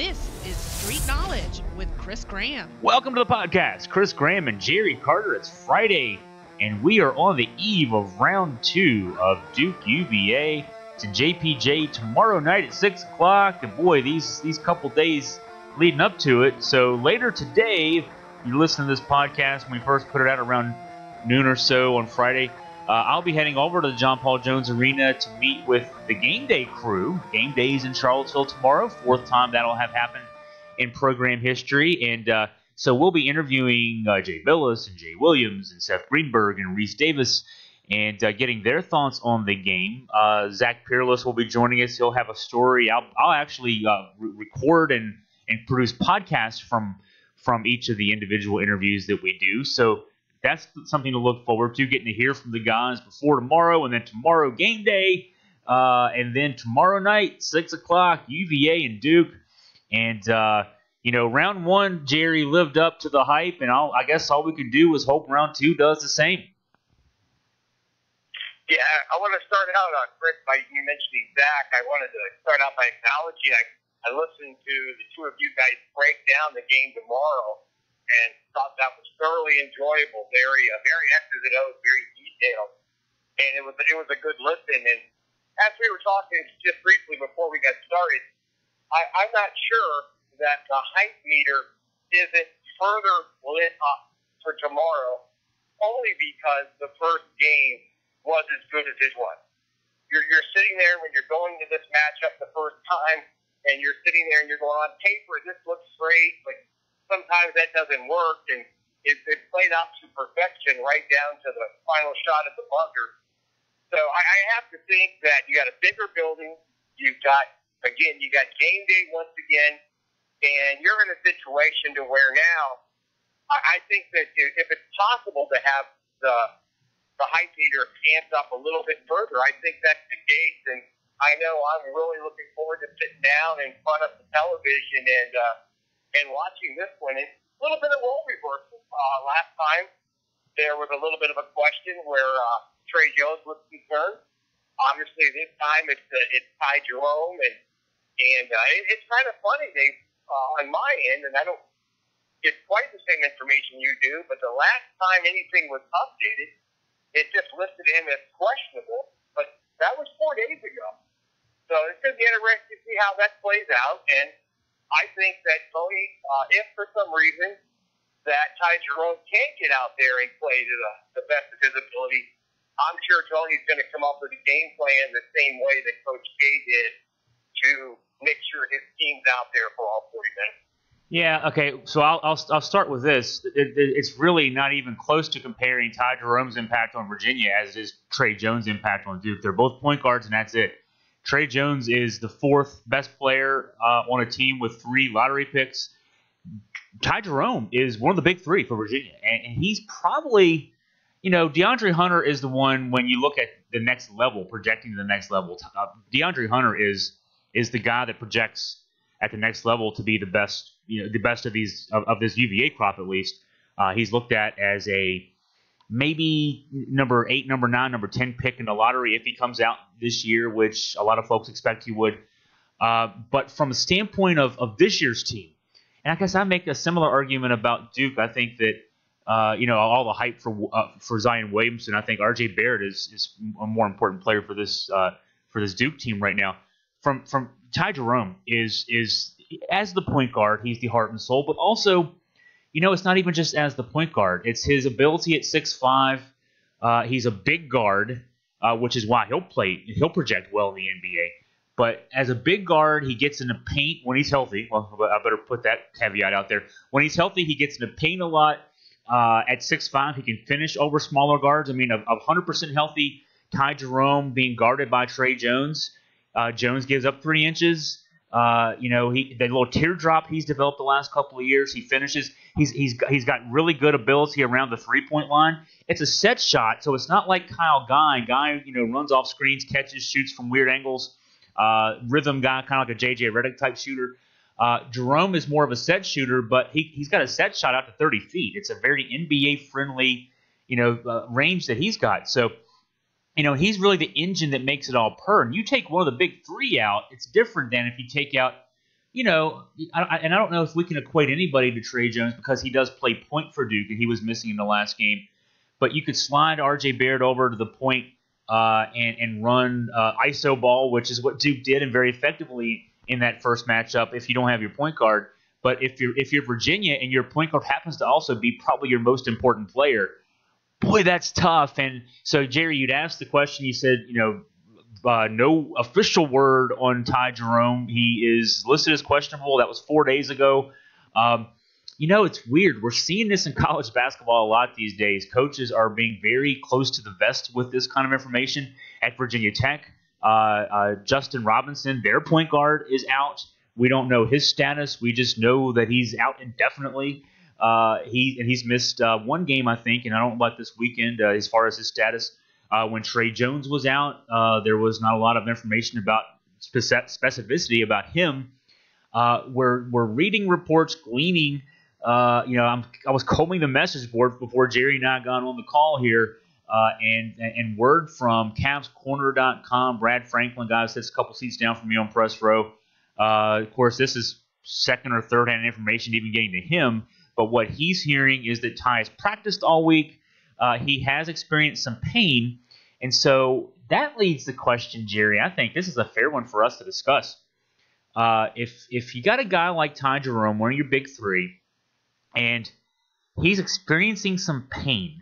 This is Street Knowledge with Chris Graham. Welcome to the podcast. Chris Graham and Jerry Carter. It's Friday, and we are on the eve of round 2 of Duke UVA to JPJ tomorrow night at 6 o'clock. And boy, these couple days leading up to it. So later today, if you listen to this podcast when we first put it out around noon or so on Friday, I'll be heading over to the John Paul Jones Arena to meet with the Game Day crew. Game Day's in Charlottesville tomorrow, 4th time that'll have happened in program history. And so we'll be interviewing Jay Billis and Jay Williams and Seth Greenberg and Reese Davis and getting their thoughts on the game. Zach Peerless will be joining us. He'll have a story. I'll actually record and produce podcasts from each of the individual interviews that we do. So that's something to look forward to, getting to hear from the guys before tomorrow, and then tomorrow game day, and then tomorrow night, 6 o'clock, UVA and Duke. And, round 1, Jerry lived up to the hype, and I guess all we can do is hope round 2 does the same. Yeah, I want to start out, Chris, by you mentioning Zach. I wanted to start out by acknowledging I listened to the two of you guys break down the game tomorrow, and thought that was thoroughly enjoyable, very X's and O's, very detailed, and it was a good listen. And as we were talking just briefly before we got started, I'm not sure that the hype meter isn't further lit up for tomorrow, only because the first game was as good as it was. You're sitting there when you're going to this matchup the first time, and you're sitting there and you're going, on paper, this looks great, but sometimes that doesn't work, and it played out to perfection right down to the final shot at the buzzer. So I have to think that you got a bigger building, you got game day once again, and you're in a situation to where now I think that if it's possible to have the hype meter amped up a little bit further, I think that's the case, and I know I'm really looking forward to sitting down in front of the television and watching this one. It's a little bit of role reversal. Last time, there was a little bit of a question where Trey Jones was concerned. Obviously, this time it's Ty Jerome, and it's kind of funny. They on my end, and I don't get quite the same information you do, but the last time anything was updated, it just listed him as questionable. But that was 4 days ago, so it's going to be interesting to see how that plays out. And I think that Tony, if for some reason that Ty Jerome can't get out there and play to the best of his ability, I'm sure Tony's going to come up with a game plan the same way that Coach K did to make sure his team's out there for all 40 minutes. Yeah, okay, so I'll start with this. It's really not even close to comparing Ty Jerome's impact on Virginia as it is Trey Jones' impact on Duke. They're both point guards, and that's it. Trey Jones is the 4th best player on a team with 3 lottery picks. Ty Jerome is one of the big 3 for Virginia, and he's probably, DeAndre Hunter is the one when you look at the next level, projecting to the next level. DeAndre Hunter is the guy that projects at the next level to be the best, the best of this UVA crop at least. He's looked at as a maybe number 8, number 9, number 10 pick in the lottery if he comes out this year, which a lot of folks expect he would. But from a standpoint of this year's team, and I guess I make a similar argument about Duke. I think that all the hype for Zion Williamson. I think R.J. Barrett is a more important player for this Duke team right now. From Ty Jerome is as the point guard, he's the heart and soul, but also, it's not even just as the point guard. It's his ability at 6'5". He's a big guard, which is why he'll project well in the NBA. But as a big guard, he gets in the paint when he's healthy. Well, I better put that caveat out there. When he's healthy, he gets in the paint a lot. At 6'5", he can finish over smaller guards. I mean, of 100% healthy Ty Jerome being guarded by Trey Jones, Jones gives up 3 inches. The little teardrop he's developed the last couple of years, he finishes. He's got really good ability around the 3-point line. It's a set shot, so it's not like Kyle Guy. Guy, runs off screens, catches, shoots from weird angles. Rhythm guy, kind of like a J.J. Redick type shooter. Jerome is more of a set shooter, but he's got a set shot out to 30 feet. It's a very NBA-friendly, range that he's got. So, he's really the engine that makes it all purr. And you take one of the big 3 out, it's different than if you take out you know, I don't know if we can equate anybody to Trey Jones because he does play point for Duke and he was missing in the last game. But you could slide R.J. Barrett over to the point and run ISO ball, which is what Duke did and very effectively in that first matchup if you don't have your point guard. But if you're Virginia and your point guard happens to also be probably your most important player, boy, that's tough. And so, Jerry, you'd asked the question. You said, no official word on Ty Jerome. He is listed as questionable. That was 4 days ago. It's weird. We're seeing this in college basketball a lot these days. Coaches are being very close to the vest with this kind of information. At Virginia Tech, Justin Robinson, their point guard, is out. We don't know his status. We just know that he's out indefinitely. He's missed one game, I think, and I don't know about this weekend as far as his status. When Trey Jones was out, there was not a lot of information about specificity about him. We're reading reports, gleaning. I was combing the message board before Jerry and I got on the call here, and word from CavsCorner.com. Brad Franklin, guys, sits a couple seats down from me on press row. Of course, this is second or third hand information even getting to him. But what he's hearing is that Ty has practiced all week. He has experienced some pain. And so that leads the question, Jerry. I think this is a fair one for us to discuss. If you got a guy like Ty Jerome, one of your big three, and he's experiencing some pain,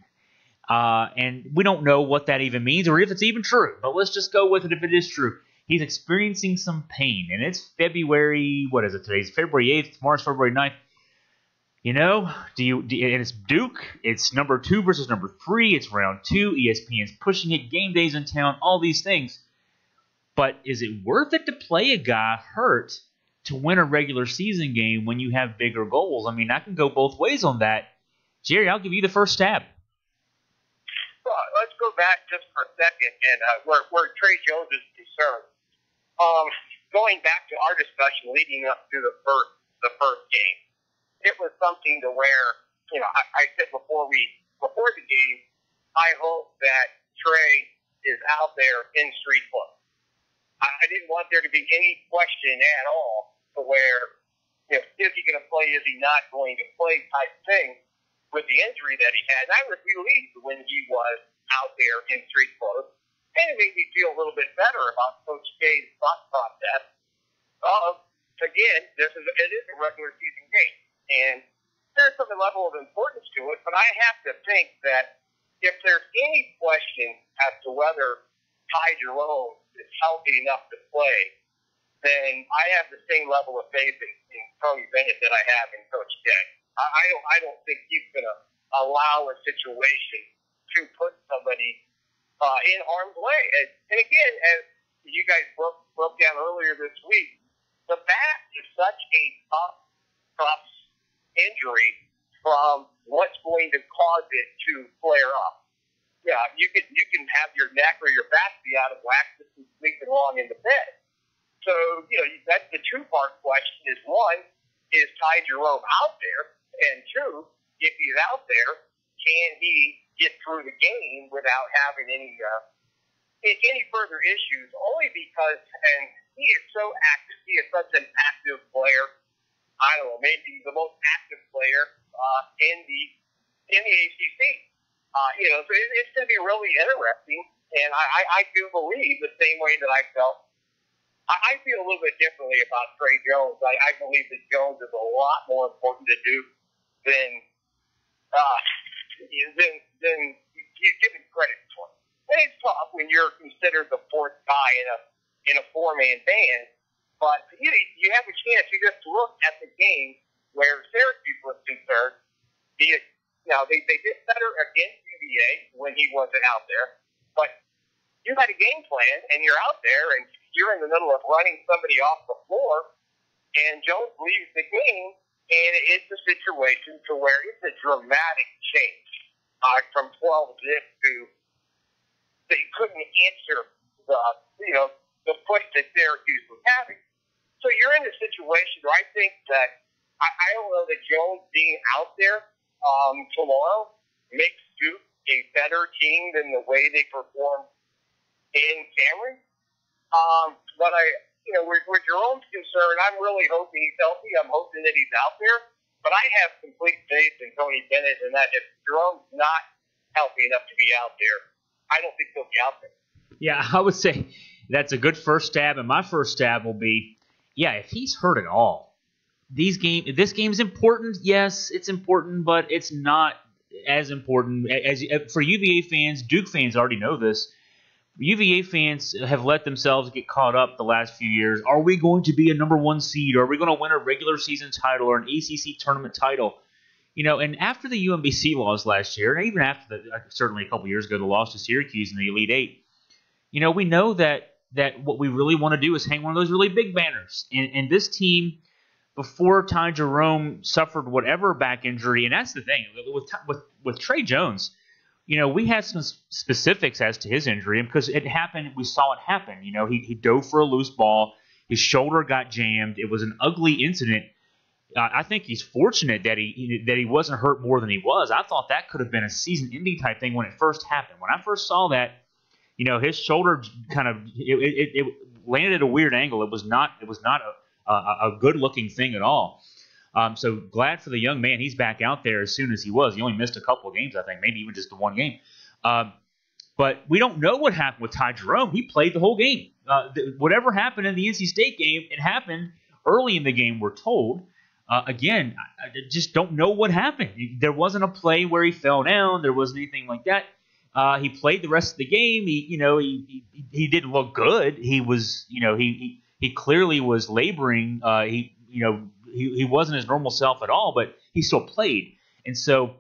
and we don't know what that even means or if it's even true, but let's just go with it if it is true. He's experiencing some pain, and it's February, what is it today? It's February 8th, tomorrow's February 9th. And it's Duke. It's number 2 versus number 3. It's round 2. ESPN's pushing it. Game days in town. All these things. But is it worth it to play a guy hurt to win a regular season game when you have bigger goals? I mean, I can go both ways on that. Jerry, I'll give you the first stab. Well, let's go back just for a second and where Trey Jones is concerned. Going back to our discussion leading up to the first game. It was something to where, I said before the game, I hope that Trey is out there in street clothes. I didn't want there to be any question at all to where, is he going to play, is he not going to play type thing with the injury that he had. And I was relieved when he was out there in street clothes. And it made me feel a little bit better about Coach K's thought process. Again, it is a regular season game. And there's some level of importance to it, but I have to think that if there's any question as to whether Ty Jerome is healthy enough to play, then I have the same level of faith in Tony Bennett that I have in Coach K. I don't think he's going to allow a situation to put somebody in harm's way. And again, as you guys broke down earlier this week, the back is such a tough injury from what's going to cause it to flare up. Yeah, you can have your neck or your back be out of whack just from sleeping long in the bed. So, that's the two-part question is, one, is Ty Jerome out there? And two, if he's out there, can he get through the game without having any further issues? Only because, and he is so active, he is such an active player. I don't know, maybe the most active player in the ACC. So it's going to be really interesting, and I do believe the same way that I felt. I feel a little bit differently about Trey Jones. I believe that Jones is a lot more important to Duke than you give him credit for. And it's tough when you're considered the fourth guy in a four-man band. But you have a chance. You just look at the game where Syracuse was concerned. They did better against UVA when he wasn't out there. But you had a game plan, and you're out there, and you're in the middle of running somebody off the floor, and Jones leaves the game, and it's a situation to where it's a dramatic change from 12 zip to they couldn't answer the push that Syracuse was having. So you're in a situation where I think that I don't know that Jones being out there tomorrow makes Duke a better team than the way they performed in Cameron. But where Jerome's concerned, I'm really hoping he's healthy. I'm hoping that he's out there. But I have complete faith in Tony Bennett and that if Jerome's not healthy enough to be out there, I don't think he'll be out there. Yeah, I would say that's a good first stab, and my first stab will be, if he's hurt at all. This game's important. Yes, it's important, but it's not as important as for UVA fans. Duke fans already know this. UVA fans have let themselves get caught up the last few years. Are we going to be a number one seed? Are we going to win a regular season title or an ACC tournament title? And after the UMBC loss last year, and even after certainly a couple years ago, the loss to Syracuse in the Elite Eight, we know that what we really want to do is hang one of those really big banners. And this team, before Ty Jerome suffered whatever back injury, and that's the thing with Trey Jones. We had some specifics as to his injury because it happened. We saw it happen. He dove for a loose ball. His shoulder got jammed. It was an ugly incident. I think he's fortunate that he wasn't hurt more than he was. I thought that could have been a season-ending type thing when it first happened. When I first saw that, his shoulder kind of it landed at a weird angle. It was not a good-looking thing at all. So glad for the young man. He's back out there as soon as he was. He only missed a couple of games, I think, maybe even just the one game. But we don't know what happened with Ty Jerome. He played the whole game. Whatever happened in the NC State game, it happened early in the game, we're told. Again, I just don't know what happened. There wasn't a play where he fell down. There wasn't anything like that. He played the rest of the game. He didn't look good. He was, he clearly was laboring. He wasn't his normal self at all, but he still played. And so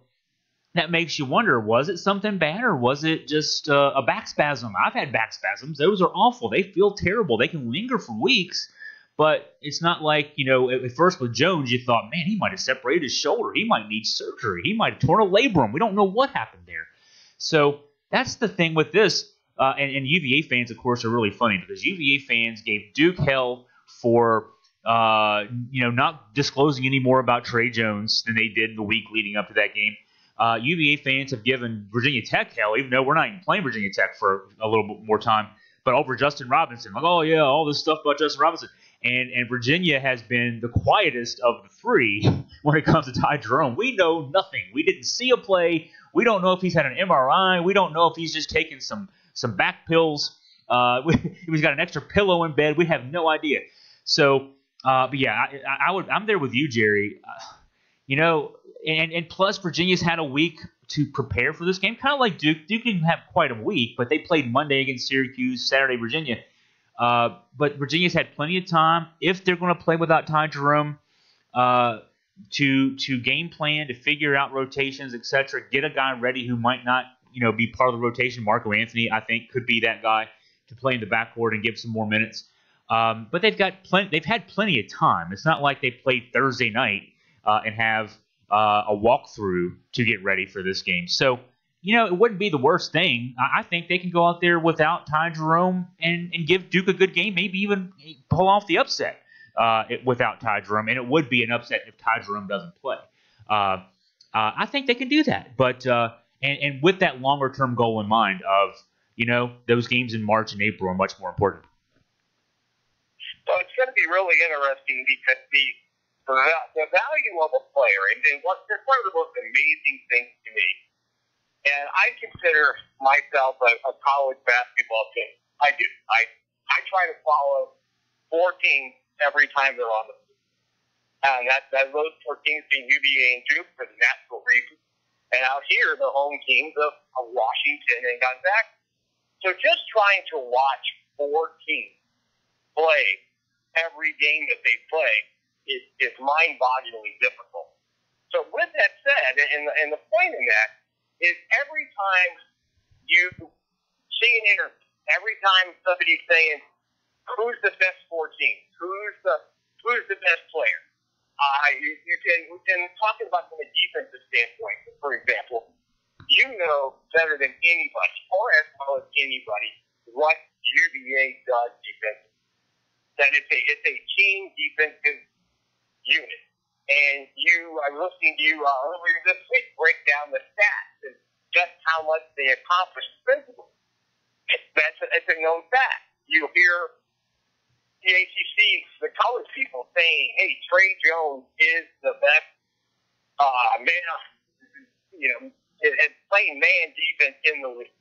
that makes you wonder, was it something bad or was it just a back spasm? I've had back spasms. Those are awful. They feel terrible. They can linger for weeks, but it's not like, at first with Jones, you thought, man, he might have separated his shoulder. He might need surgery. He might have torn a labrum. We don't know what happened there. So that's the thing with this. And UVA fans, of course, are really funny because UVA fans gave Duke hell for not disclosing any more about Trey Jones than they did the week leading up to that game. UVA fans have given Virginia Tech hell, even though we're not even playing Virginia Tech for a little bit more time, but over Justin Robinson. Like, oh, yeah, all this stuff about Justin Robinson. And Virginia has been the quietest of the three when it comes to Ty Jerome. We know nothing. We didn't see a play. We don't know if he's had an MRI. We don't know if he's just taken some back pills. He's got an extra pillow in bed. We have no idea. So, but yeah, I'm there with you, Jerry. And plus Virginia's had a week to prepare for this game, kind of like Duke. Duke didn't have quite a week, but they played Monday against Syracuse, Saturday Virginia. But Virginia's had plenty of time, if they're going to play without Ty Jerome, to game plan, to figure out rotations, etc. Get a guy ready who might not, be part of the rotation. Marco Anthony, I think, could be that guy to play in the backcourt and give some more minutes. But they've had plenty of time. It's not like they played Thursday night and have a walkthrough to get ready for this game. So, it wouldn't be the worst thing. I think they can go out there without Ty Jerome and give Duke a good game, maybe even pull off the upset without Ty Jerome. And it would be an upset if Ty Jerome doesn't play. I think they can do that. But and with that longer-term goal in mind of, those games in March and April are much more important. So it's going to be really interesting because the value of a player, and one of the most amazing things to me, and I consider myself a college basketball team. I do. I try to follow 4 teams every time they're on the field. And those 4 teams being UVA and Duke for the natural reasons. And out here, the home teams of Washington and Gonzaga. So just trying to watch 4 teams play every game that they play is mind-bogglingly difficult. So with that said, and the point in that is every time you see an interview, every time somebody's saying, who's the best 4 teams? Who's the best player? You can talking about from a defensive standpoint, for example, better than anybody, or as well as anybody, what UVA does defensively. That it's a team defensive unit. And I'm listening to you earlier this week break down the stats and just how much they accomplished physically. It's a known fact. You hear the ACC, the college people saying, hey, Trey Jones is the best man, and playing man defense in the league.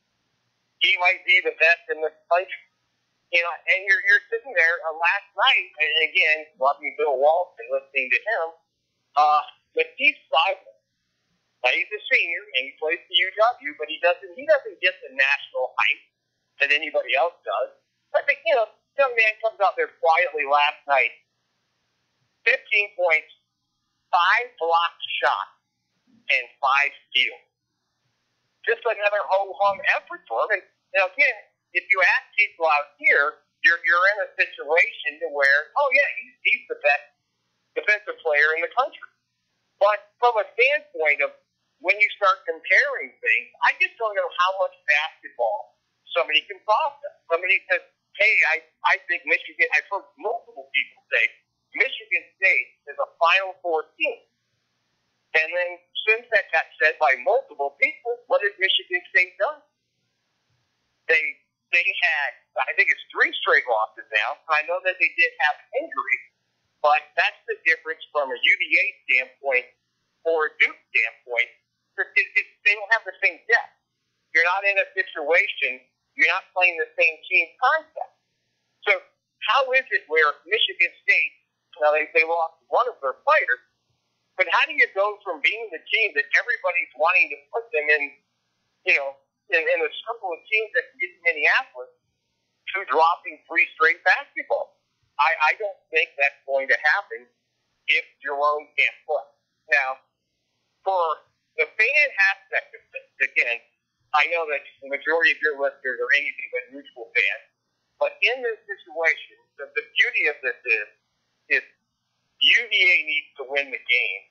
He might be the best in the country. And you're sitting there last night, and again, watching Bill Walsh and listening to him, but Steve Seibel, he's a senior, and he plays for UW, but he doesn't get the national hype that anybody else does. I think, young man comes out there quietly last night, 15 points, 5 blocked shots, and 5 steals. Just another ho-hum effort for him. And again, if you ask people out here, you're in a situation to where, he's the best defensive player in the country. But from a standpoint of when you start comparing things, I just don't know how much basketball somebody can process. Somebody says, hey, I think Michigan, I've heard multiple people say, Michigan State is a Final Four team. And then since that got said by multiple people, what has Michigan State done? They had, I think it's 3 straight losses now. I know that they did have injuries, but that's the difference from a UVA standpoint or a Duke standpoint. They don't have the same depth. You're not in a situation, you're not playing the same team concept. So how is it where Michigan State, they lost one of their players, but how do you go from being the team that everybody's wanting to put them in, in a circle of teams that can get to Minneapolis, to dropping 3 straight basketball? I don't think that's going to happen if Jerome can't play. Now, for the fan aspect of this, again, I know that the majority of your listeners are anything but neutral fans, but in this situation, the beauty of this is UVA needs to win the game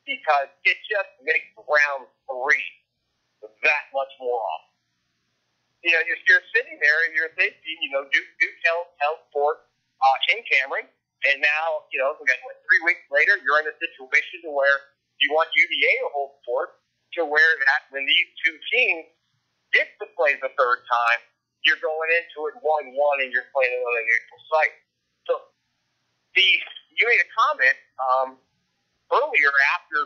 because it just makes round 3 that much more awesome. You're sitting there and you're thinking, Duke held court in Cameron, and now, we got 3 weeks later, you're in a situation to where you want UVA to hold court to where that when these 2 teams get to play the third time, you're going into it 1-1 and you're playing on a neutral site. So you made a comment earlier after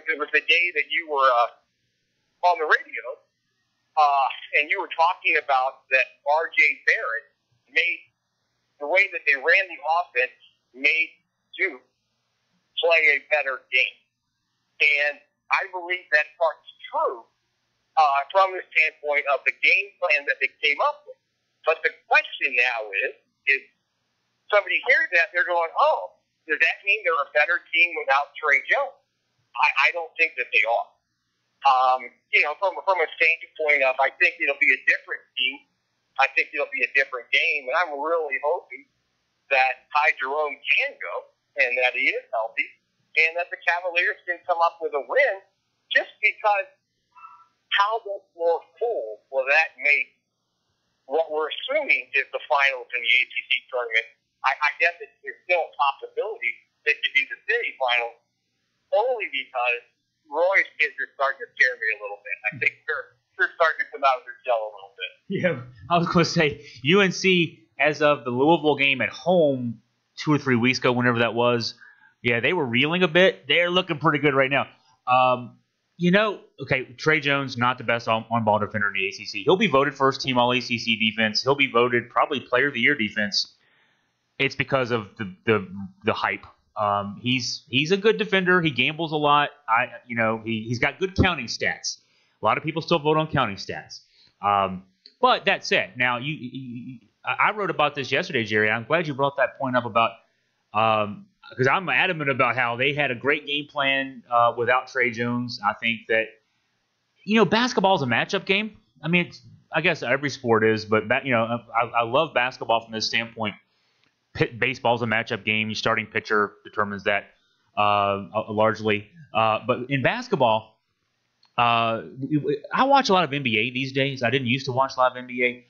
it was the day that you were on the radio, and you were talking about that R.J. Barrett made the way that they ran the offense made Duke play a better game. And I believe that part's true from the standpoint of the game plan that they came up with. But the question now is somebody hears that, they're going, oh, does that mean they're a better team without Trey Jones? I don't think that they are. From a standpoint of, I think it'll be a different team. I think it'll be a different game, and I'm really hoping that Ty Jerome can go and that he is healthy and that the Cavaliers can come up with a win just because how much more cool will that make what we're assuming is the finals in the ACC tournament. I guess there's still a possibility it could be the city finals only because Roy's kids are starting to scare me a little bit. I think they're starting to come out of their shell a little bit. Yeah, I was going to say, UNC, as of the Louisville game at home 2 or 3 weeks ago, whenever that was, yeah, they were reeling a bit. They're looking pretty good right now. Trey Jones, not the best on-ball defender in the ACC. He'll be voted first team All-ACC defense. He'll be voted probably Player of the Year defense. It's because of the hype. He's a good defender. He gambles a lot. He's got good counting stats. A lot of people still vote on counting stats. But that said, now I wrote about this yesterday, Jerry. I'm glad you brought that point up about because I'm adamant about how they had a great game plan without Trey Jones. I think that basketball is a matchup game. I mean, I guess every sport is, but I love basketball from this standpoint. Baseball's a matchup game. Your starting pitcher determines that largely. But in basketball, I watch a lot of NBA these days. I didn't used to watch a lot of NBA.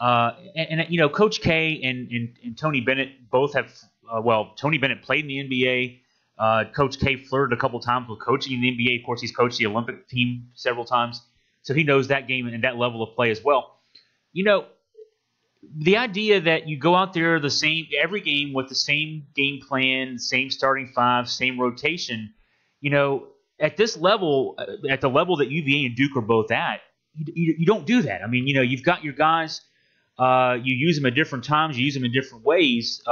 And Coach K and Tony Bennett both have Tony Bennett played in the NBA. Coach K flirted a couple times with coaching in the NBA. Of course, he's coached the Olympic team several times. So he knows that game and that level of play as well. the idea that you go out there every game with the same game plan, same starting five, same rotation, at this level, at the level that UVA and Duke are both at, you don't do that. I mean, you've got your guys, you use them at different times, you use them in different ways.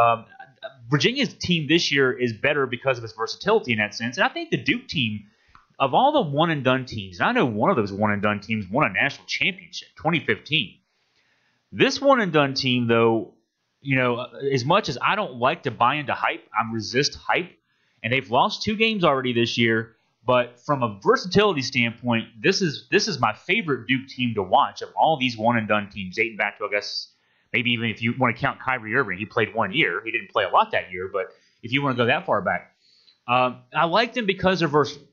Virginia's team this year is better because of its versatility in that sense, and I think the Duke team, of all the one-and-done teams, and I know one of those one-and-done teams won a national championship, 2015. This one-and-done team, though, as much as I don't like to buy into hype, I resist hype, and they've lost 2 games already this year. But from a versatility standpoint, this is my favorite Duke team to watch of all these one-and-done teams, dating back to, I guess, maybe even if you want to count Kyrie Irving. He played 1 year. He didn't play a lot that year, but if you want to go that far back. I like them because they're versatile.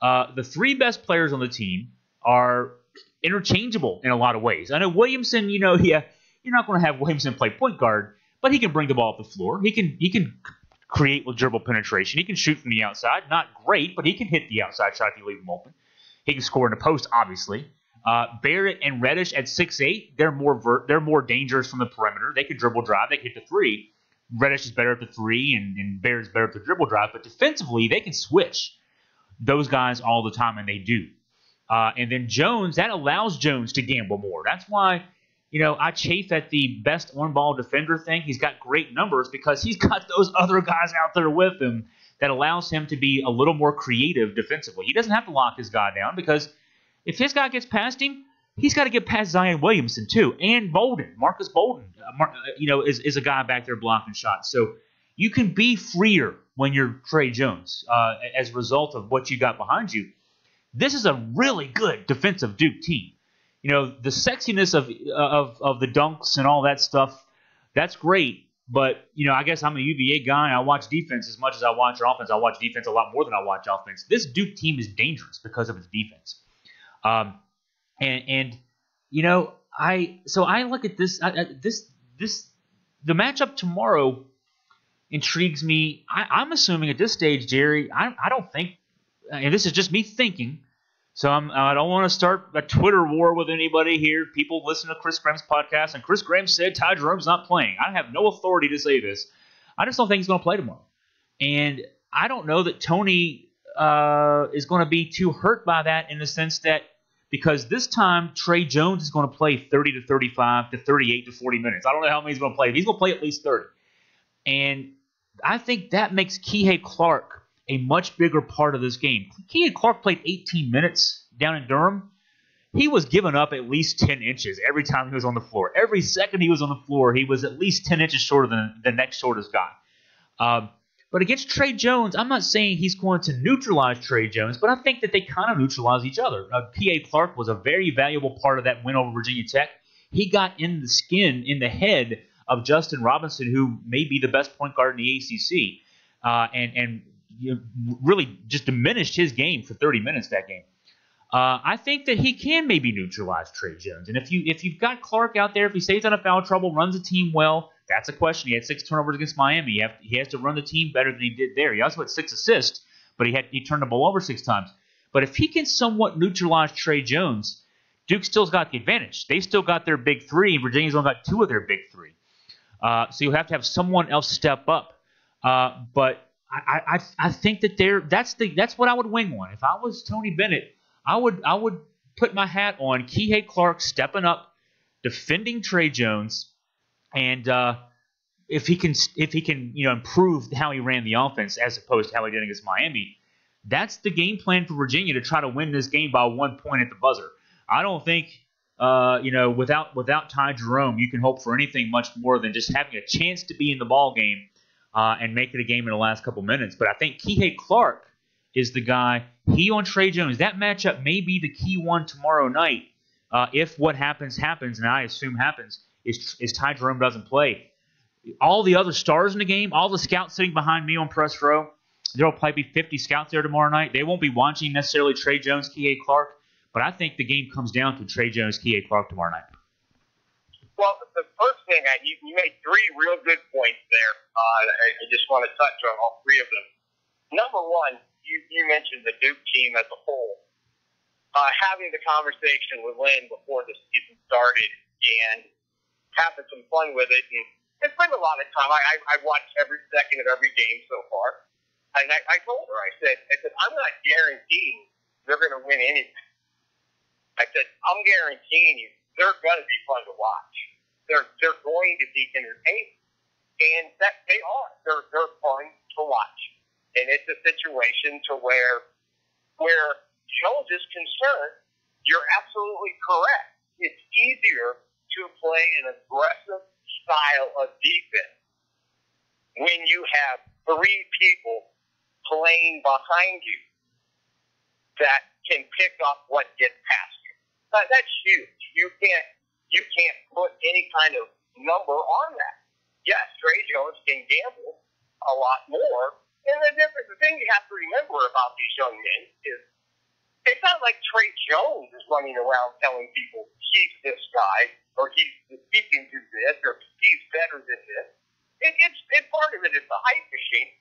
The 3 best players on the team are interchangeable in a lot of ways. I know Williamson, you're not going to have Williamson play point guard, but he can bring the ball up the floor. He can create with dribble penetration. He can shoot from the outside. Not great, but he can hit the outside shot if you leave him open. He can score in the post, obviously. Barrett and Reddish at 6'8", they're more dangerous from the perimeter. They can dribble drive. They can hit the 3. Reddish is better at the 3, and Barrett's better at the dribble drive. But defensively, they can switch those guys all the time, and they do. And then Jones, that allows Jones to gamble more. That's why, I chafe at the best on-ball defender thing. He's got great numbers because he's got those other guys out there with him that allows him to be a little more creative defensively. He doesn't have to lock his guy down because if his guy gets past him, he's got to get past Zion Williamson too, and Bolden. Marcus Bolden, is a guy back there blocking shots. So you can be freer when you're Trey Jones as a result of what you got behind you. This is a really good defensive Duke team. The sexiness of the dunks and all that stuff, that's great. But, I guess I'm a UVA guy, and I watch defense as much as I watch offense. I watch defense a lot more than I watch offense. This Duke team is dangerous because of its defense. I look at this. The matchup tomorrow intrigues me. I'm assuming at this stage, Jerry, I don't think, and this is just me thinking, so I don't want to start a Twitter war with anybody here. People listen to Chris Graham's podcast, and Chris Graham said Ty Jerome's not playing. I have no authority to say this. I just don't think he's going to play tomorrow. And I don't know that Tony is going to be too hurt by that in the sense that because this time Trey Jones is going to play 30 to 35 to 38 to 40 minutes. I don't know how many he's going to play. He's going to play at least 30. And I think that makes Kihei Clark a much bigger part of this game. Kihei Clark played 18 minutes down in Durham. He was giving up at least 10 inches every time he was on the floor. Every second he was on the floor, he was at least 10 inches shorter than the next shortest guy. But against Trey Jones, I'm not saying he's going to neutralize Trey Jones, but I think that they kind of neutralize each other. Kihei Clark was a very valuable part of that win over Virginia Tech. He got in the head of Justin Robinson, who may be the best point guard in the ACC, and really just diminished his game for 30 minutes that game. I think that he can maybe neutralize Trey Jones. And if you've got Clark out there, if he stays out of foul trouble, runs the team well, that's a question. He had 6 turnovers against Miami. He has to run the team better than he did there. He also had 6 assists, but he turned the ball over 6 times. But if he can somewhat neutralize Trey Jones, Duke still's got the advantage. They still got their big 3, and Virginia's only got 2 of their big 3. So you'll have to have someone else step up. But I think that that's what I would wing on. If I was Tony Bennett, I would put my hat on Kihei Clark stepping up, defending Trey Jones, and if he can improve how he ran the offense as opposed to how he did against Miami, that's the game plan for Virginia to try to win this game by 1 point at the buzzer. I don't think without Ty Jerome you can hope for anything much more than just having a chance to be in the ball game and make it a game in the last couple minutes. But I think Kihei Clark is the guy. He on Trey Jones. That matchup may be the key one tomorrow night. If what happens, and I assume happens, is Ty Jerome doesn't play. All the other stars in the game, all the scouts sitting behind me on press row, there will probably be 50 scouts there tomorrow night. They won't be watching necessarily Trey Jones, Kihei Clark, but I think the game comes down to Trey Jones, Kihei Clark tomorrow night. Well, the first thing, you made 3 real good points there. I just want to touch on all 3 of them. Number one, you mentioned the Duke team as a whole. Having the conversation with Lynn before the season started, and having some fun with it. And it's been a lot of time. I've watched every second of every game so far. And I told her, I said, I'm not guaranteeing they're going to win anything. I said, I'm guaranteeing you they're going to be fun to watch. They're going to be entertaining. And that they are. They're fun to watch. And it's a situation to where Jones is concerned, you're absolutely correct. It's easier to play an aggressive style of defense when you have three people playing behind you that can pick up what gets past you. That's huge. You can't put any kind of number on that. Yes, Trey Jones can gamble a lot more. And the thing you have to remember about these young men is it's not like Trey Jones is running around telling people he's this guy or he can do this or he's better than this. It's part of it is the hype machine.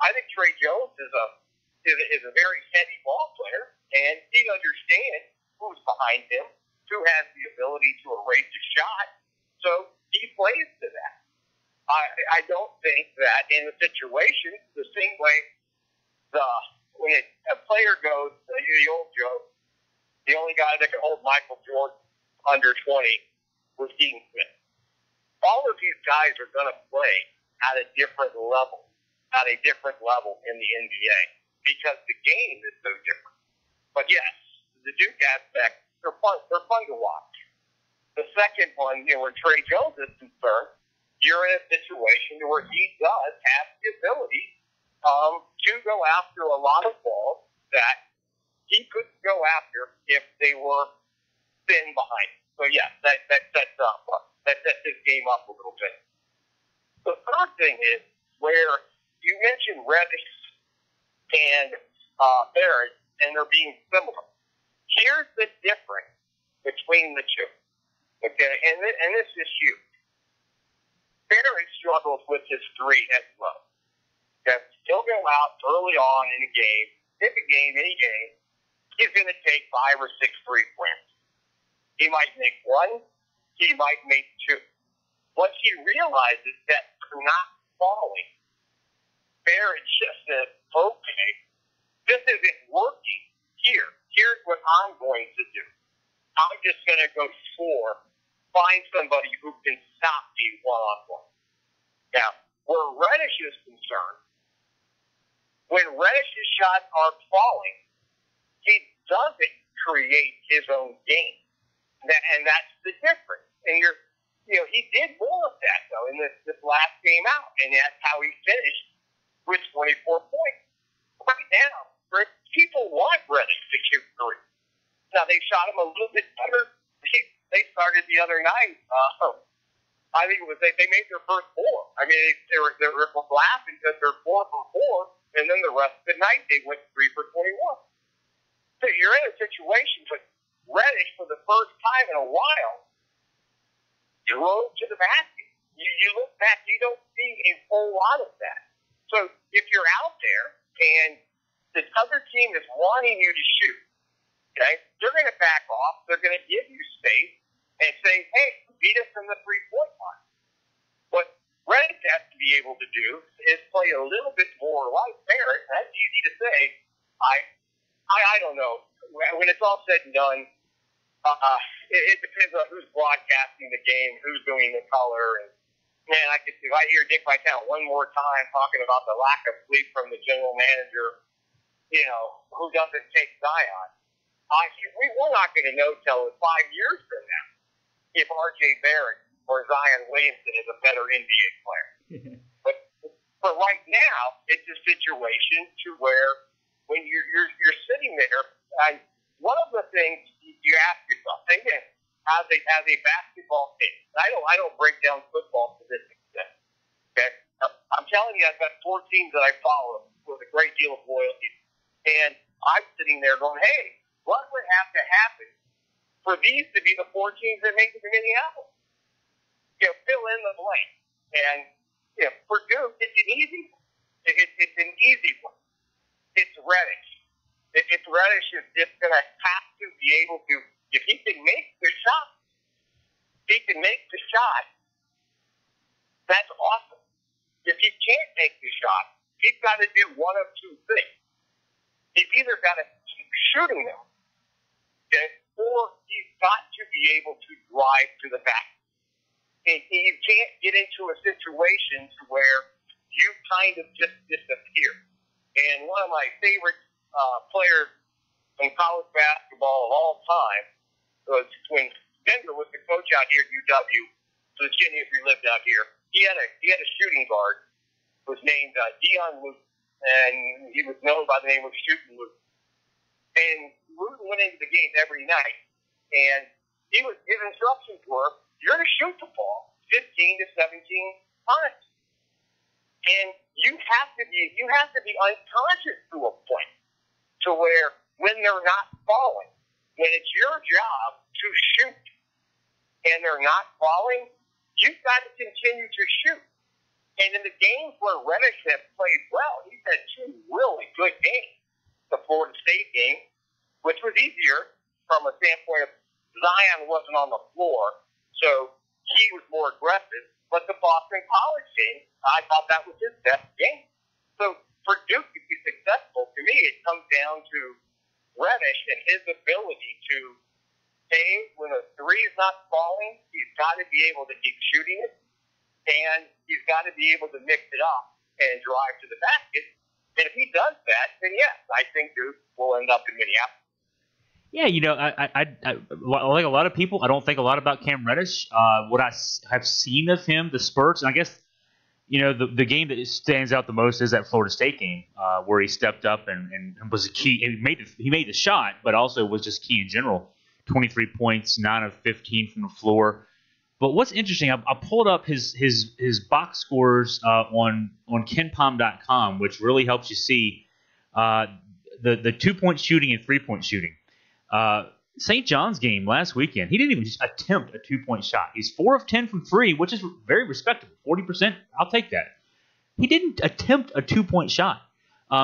I think Trey Jones is a very heady ball player, and he understands who's behind him, who has the ability to erase a shot. So he plays to that. I don't think that in a situation the same way when a player goes, the old joke, the only guy that can hold Michael Jordan under 20 was Dean Smith. All of these guys are going to play at a different level in the NBA because the game is so different. But yes, the Duke aspect, they're fun to watch. The second one, where Trey Jones is concerned, you're in a situation where he does have the ability to go after a lot of balls that he couldn't go after if they were thin behind him. So yeah, that sets his game up a little bit. The third thing is where you mentioned Reddish and Barrett, and they're being similar. Here's the difference between the two. Okay, and this is huge. Barrett struggles with his three as well. Okay? He'll go out early on in a game, any game, he's going to take 5 or 6 3-pointers. He might make one, he might make two. Once he realizes that they're not falling, Barrett just says, okay, this isn't working here. Here's what I'm going to do. I'm just going to go score, find somebody who can stop me one-on-one. Now, where Reddish is concerned, when Reddish's shots are falling, he doesn't create his own game. And that's the difference. And he did more of that, though, in this last game out. And that's how he finished with 24 points. Right now, people want Reddish to shoot three. Now, they shot him a little bit better. They started the other night. I think it was they made their first 4. I mean, they were laughing because they're 4 for 4, and then the rest of the night they went 3 for 21. So you're in a situation with Reddish for the first time in a while drove to the basket. You look back, you don't see a whole lot of that. So if you're out there and the other team is wanting you to shoot, okay, they're going to back off. They're going to give you space and say, hey, beat us from the 3-point line. What Reddish has to be able to do is play a little bit more like Barrett. That's easy to say. I don't know. When it's all said and done, it depends on who's broadcasting the game, who's doing the color. And man, if I hear Dick Vitale one more time talking about the lack of sleep from the general manager, who doesn't take Zion, we're not going to know till 5 years from now if R.J. Barrett or Zion Williamson is a better NBA player. But for right now, it's a situation to where when you're sitting there, one of the things you ask yourself, again, as a basketball team, I don't break down football to this extent. Okay, I'm telling you, I've got 4 teams that I follow with a great deal of loyalty, and I'm sitting there going, hey, what would have to happen for these to be the 4 teams that make it to Minneapolis? Fill in the blank. And for Duke, it's an easy one. It's an easy one. It's Reddish. It's Reddish is just going to have to be able to, if he can make the shot, that's awesome. If he can't make the shot, he's got to do one of two things. He's either got to keep shooting them, okay, or he's got to be able to drive to the basket. And you can't get into a situation where you kind of just disappear. And one of my favorite players in college basketball of all time was when Denver was the coach out here at UW. So Jenny, if you lived out here, he had a shooting guard who was named Dion Luke, and he was known by the name of Shooting Luke. And Luke went into the games every night, and his instructions were, you're to shoot the ball 15 to 17 times. And you have to be unconscious to a point to where when they're not falling, when it's your job to shoot and they're not falling, you've got to continue to shoot. And in the games where Reddish has played well, he's had two really good games. The Florida State game, which was easier from a standpoint of Zion wasn't on the floor, so he was more aggressive. But the Boston College game, I thought that was his best game. So for Duke to be successful, to me, it comes down to Reddish and his ability to stay when a three is not falling. He's got to be able to keep shooting it, and he's got to be able to mix it up and drive to the basket. And if he does that, then yes, I think Duke will end up in Minneapolis. Yeah, I like a lot of people, I don't think a lot about Cam Reddish. What I have seen of him, the spurts, and I guess, the game that stands out the most is that Florida State game where he stepped up and was a key. He made the shot, but also was just key in general. 23 points, 9 of 15 from the floor. But what's interesting, I pulled up his box scores on KenPom.com, which really helps you see the 2-point shooting and 3-point shooting. St. John's game last weekend, he didn't even attempt a 2-point shot. He's 4 of 10 from 3, which is very respectable. 40%, I'll take that. He didn't attempt a 2-point shot.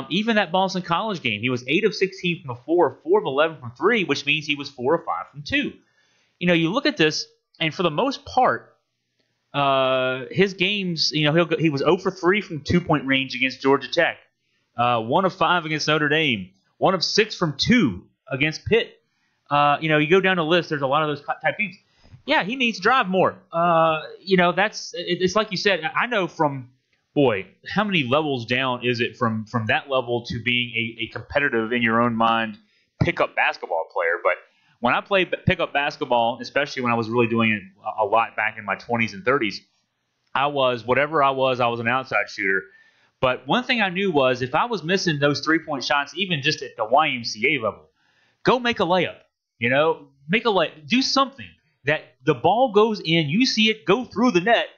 Even that Boston College game, he was 8 of 16 from the floor, 4 of 11 from 3, which means he was 4 of 5 from 2. You look at this, and for the most part, his games, he was 0 for 3 from 2-point range against Georgia Tech, 1 of 5 against Notre Dame, 1 of 6 from 2 against Pitt. You go down the list, there's a lot of those type games. Yeah, he needs to drive more. It's like you said, I know from, how many levels down is it from that level to being a competitive, in your own mind, pickup basketball player? But when I played pickup basketball, especially when I was really doing it a lot back in my 20s and 30s, I was an outside shooter. But one thing I knew was if I was missing those 3-point shots, even just at the YMCA level, go make a layup. Make a layup. Do something that the ball goes in, you see it go through the net,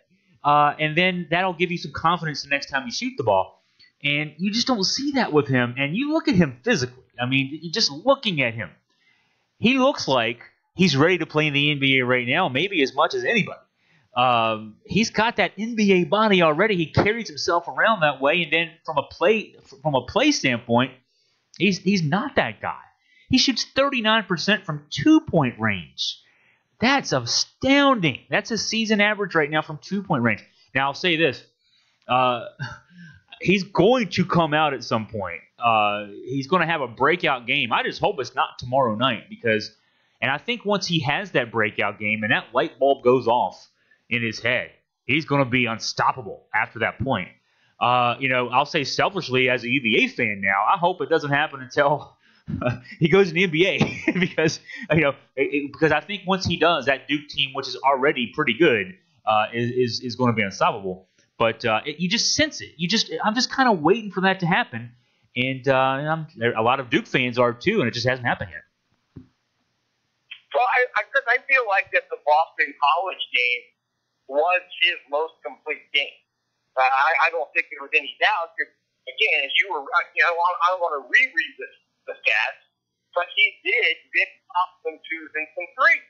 and then that'll give you some confidence the next time you shoot the ball. And you just don't see that with him. And you look at him physically. I mean, just looking at him, he looks like he's ready to play in the NBA right now, maybe as much as anybody. He's got that NBA body already. He carries himself around that way. And then from a play standpoint, he's not that guy. He shoots 39% from 2-point range. That's astounding. That's a season average right now from 2-point range. Now, I'll say this. He's going to come out at some point. He's going to have a breakout game. I just hope it's not tomorrow night and I think once he has that breakout game and that light bulb goes off in his head, he's going to be unstoppable after that point. I'll say selfishly as a UVA fan now, I hope it doesn't happen until he goes in the NBA because I think once he does, that Duke team, which is already pretty good, is going to be unstoppable. But you just sense it. I'm just kind of waiting for that to happen, and a lot of Duke fans are too, and it just hasn't happened yet. Well, I feel like that the Boston College game was his most complete game. I don't think there was any doubt. Because, again, as you were, I don't want to reread the stats, but he did pick up some 2s and some 3s.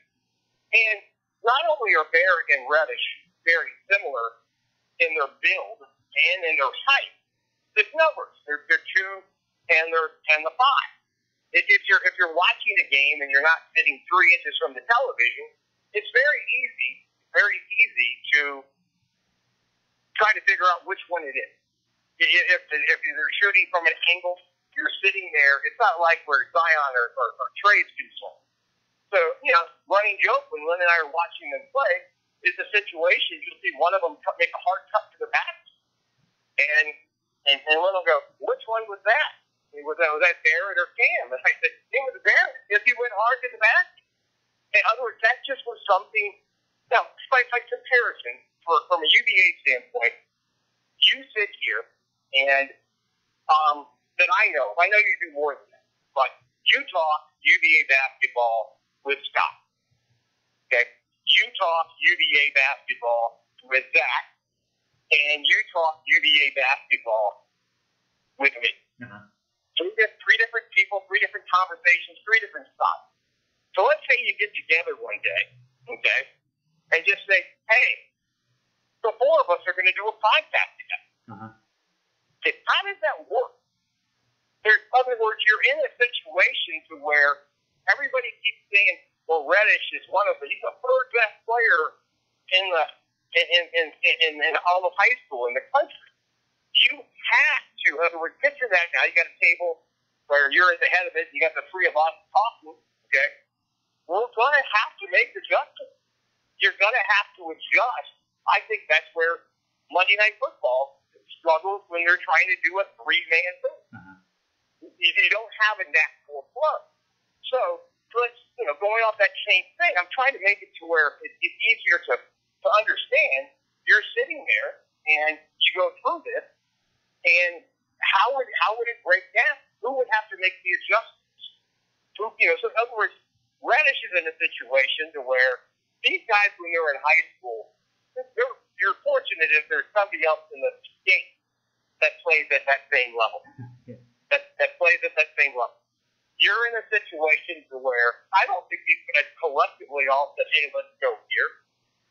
And not only are Barrett and Reddish very similar in their build and in their height, the numbers, they're 2 and the 5. If you're watching the game and you're not sitting 3 inches from the television, it's very easy to trying to figure out which one it is. If they're shooting from an angle, you're sitting there. It's not like where Zion or Trey's concerned. So, running joke when Lynn and I are watching them play is a situation you'll see one of them make a hard cut to the basket, and Lynn will go, which one was that? Was that Barrett or Cam? And I said, it was Barrett. Yes, he went hard to the basket. In other words, that just was something. Now, by comparison, from a UVA standpoint, you sit here and that I know you do more than that, but you talk UVA basketball with Scott. Okay? You talk UVA basketball with Zach, and you talk UVA basketball with me. Uh-huh. So we get three different people, three different conversations, three different styles. So let's say you get together one day, okay, and just say, hey, the four of us are going to do a podcast together. Uh-huh. Okay, how does that work? In other words, you're in a situation to where everybody keeps saying, well, Reddish is he's the third best player in all of high school in the country. You have to, in other words, picture that now. You got a table where you're at the head of it. You got the three of us talking. Okay, we're going to have to make adjustments. You're going to have to adjust. I think that's where Monday Night Football struggles when you're trying to do a three-man thing. Uh-huh. You don't have a natural flow. So let's, going off that same thing, I'm trying to make it to where it's easier to understand. You're sitting there and you go through this, and how would it break down? Who would have to make the adjustments? So in other words, Reddish is in a situation to where these guys, when they're in high school, you're fortunate if there's somebody else in the state that plays at that same level. That plays at that same level. You're in a situation to where I don't think these guys collectively all said, hey, let's go here.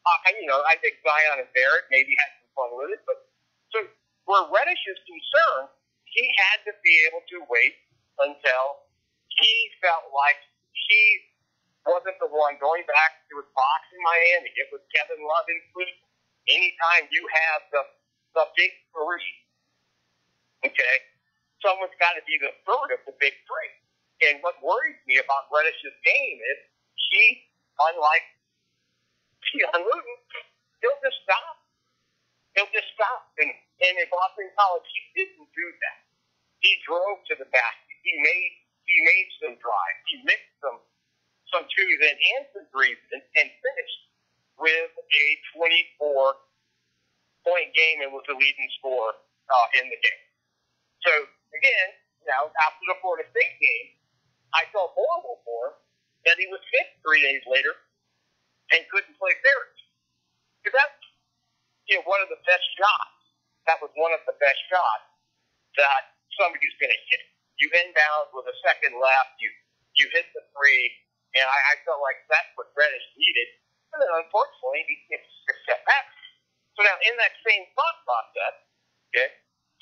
I think Zion and Barrett maybe had some fun with it, but so where Reddish is concerned, he had to be able to wait until he felt like he wasn't the one going back to his box in Miami. It was Kevin Love in Cleveland. Anytime you have the big three, okay, someone's got to be the third of the big three. And what worries me about Reddish's game is unlike Keon Luton, he'll just stop. He'll just stop. And in Boston College, he didn't do that. He drove to the basket. He made some drives. He mixed some twos and some threes and finished with a 24-point game and was the leading scorer in the game. So, again, now after the Florida State game, I felt horrible for him that he was sick 3 days later and couldn't play fairly. Because that's one of the best shots. That was one of the best shots that somebody's going to hit. You inbound with a second left, you hit the three, and I felt like that's what Reddish needed. And then, unfortunately, he gets a step back. So now, in that same thought process, okay,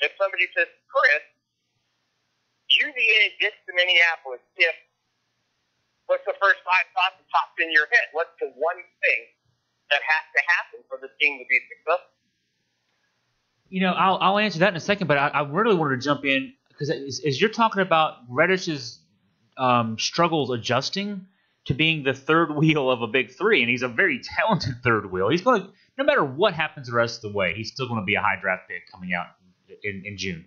if somebody says, Chris, UVA gets to Minneapolis, what's the first 5 thoughts that pops in your head? What's the one thing that has to happen for the team to be successful? I'll answer that in a second, but I really wanted to jump in because as you're talking about Reddish's struggles adjusting to being the third wheel of a big three, and he's a very talented third wheel. He's going to, no matter what happens the rest of the way, he's still going to be a high draft pick coming out in June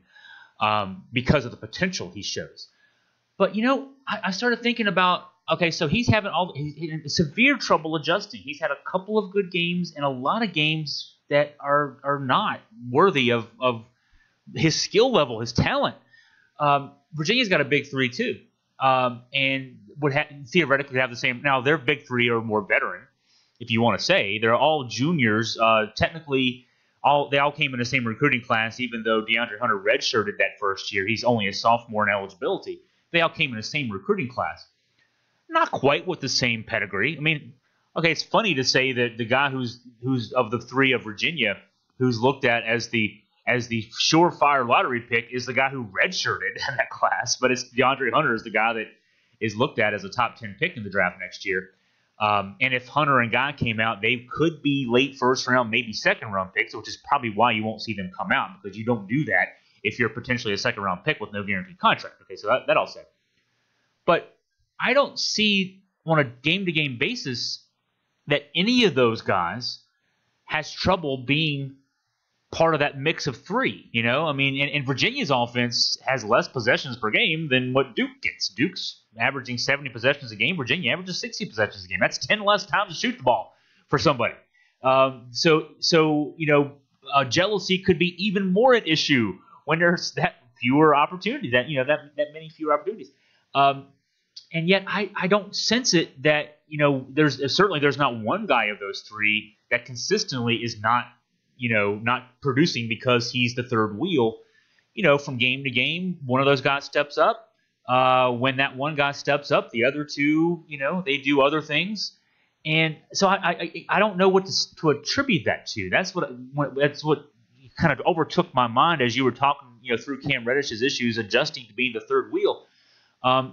because of the potential he shows. But, I started thinking about, okay, so he's having severe trouble adjusting. He's had a couple of good games and a lot of games that are not worthy of his skill level, his talent. Virginia's got a big three too, and would theoretically have the same. Now their big three are more veteran, if you want to say. They're all juniors. Technically, they all came in the same recruiting class, even though DeAndre Hunter redshirted that first year. He's only a sophomore in eligibility. They all came in the same recruiting class. Not quite with the same pedigree. I mean, okay, it's funny to say that the guy who's of the three of Virginia, who's looked at as the surefire lottery pick, is the guy who redshirted in that class. But it's DeAndre Hunter is the guy that is looked at as a top 10 pick in the draft next year. And if Hunter and Guy came out, they could be late first round, maybe second round picks, which is probably why you won't see them come out, because you don't do that if you're potentially a second round pick with no guaranteed contract. Okay, so that all said. But I don't see on a game-to-game basis that any of those guys has trouble being part of that mix of three. You know, I mean, and Virginia's offense has less possessions per game than what Duke gets. Duke's averaging 70 possessions a game. Virginia averages 60 possessions a game. That's 10 less times to shoot the ball for somebody. So you know, jealousy could be even more at issue when there's that fewer opportunities, that many fewer opportunities. And yet I don't sense it that, you know, there's not one guy of those three that consistently is not producing because he's the third wheel. You know, from game to game, one of those guys steps up. When that one guy steps up, the other two, you know, they do other things. And so I don't know what to attribute that to. That's what kind of overtook my mind as you were talking, you know, through Cam Reddish's issues adjusting to being the third wheel.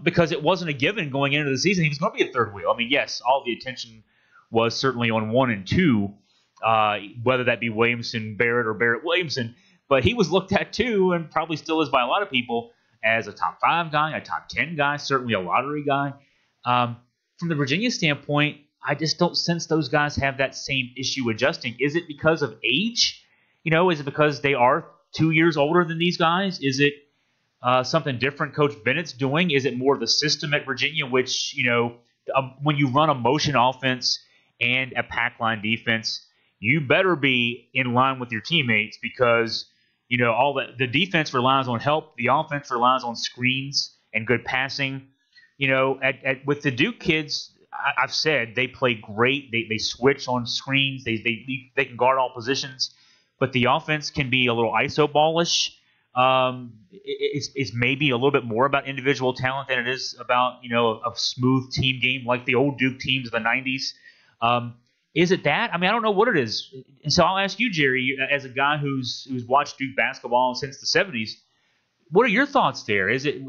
Because it wasn't a given going into the season he was going to be a third wheel. I mean, yes, all the attention was certainly on 1 and 2, whether that be Williamson Barrett or Barrett Williamson, but he was looked at too, and probably still is by a lot of people, as a top 5 guy, a top 10 guy, certainly a lottery guy. From the Virginia standpoint, I just don't sense those guys have that same issue adjusting. Is it because of age? You know, is it because they are 2 years older than these guys? Is it something different Coach Bennett's doing? Is it more the system at Virginia, which, you know, when you run a motion offense and a pack line defense, you better be in line with your teammates, because, you know, the defense relies on help, the offense relies on screens and good passing. You know, with the Duke kids, I've said they play great. They switch on screens. They can guard all positions, but the offense can be a little iso ballish. It's maybe a little bit more about individual talent than it is about, you know, a smooth team game like the old Duke teams of the 90s. Is it that? I mean, I don't know what it is. And so I'll ask you, Jerry, as a guy who's watched Duke basketball since the 70s, what are your thoughts there? Is it,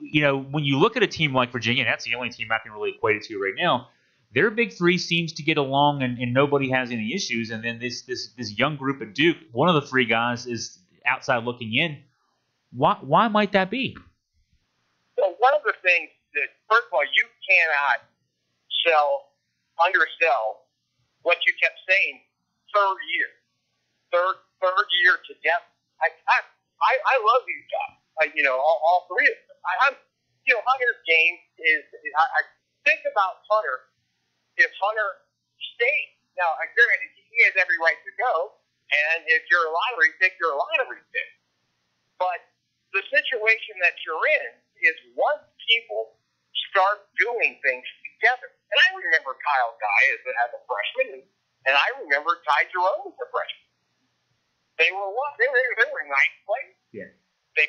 you know, when you look at a team like Virginia, and that's the only team I can really equate it to right now, their big three seems to get along and nobody has any issues. And then this young group at Duke, one of the three guys is outside looking in. Why might that be? Well, one of the things that, first of all, you cannot undersell what you kept saying, third year together. I love these guys. You know, all three of them. You know, Hunter's game is. I think about Hunter. If Hunter stays, now, granted, he has every right to go, and if you're a lottery pick, you're a lottery pick. But the situation that you're in is once people start doing things together. And I remember Kyle Guy as a freshman, and I remember Ty Jerome as a freshman. They were what? They were nice players. Yeah. They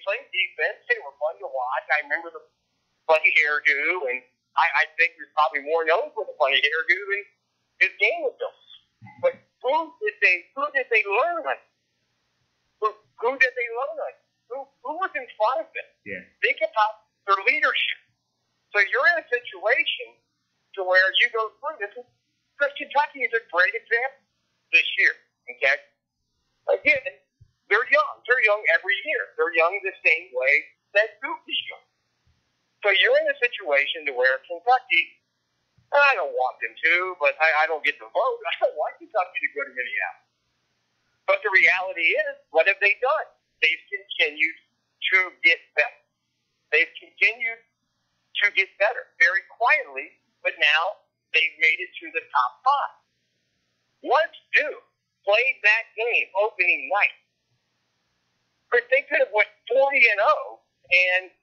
played defense. They were fun to watch. I remember the funny hairdo, and I think he's probably more known for the funny hairdo than his game ability. But who did they learn on? Who did they learn on? Who was in front of them? Yeah. Think about their leadership. So you're in a situation to where you go through this. Kentucky is a great example this year. Okay? Again, they're young. They're young every year. They're young the same way that Duke is young. So you're in a situation to where Kentucky, and I don't want them to, but I don't get the vote. I don't want Kentucky to go to Minneapolis. But the reality is, what have they done? They've continued to get better. They've continued to get better very quietly, but now they've made it to the top 5. Once Duke played that game opening night, they could have went 40-0, and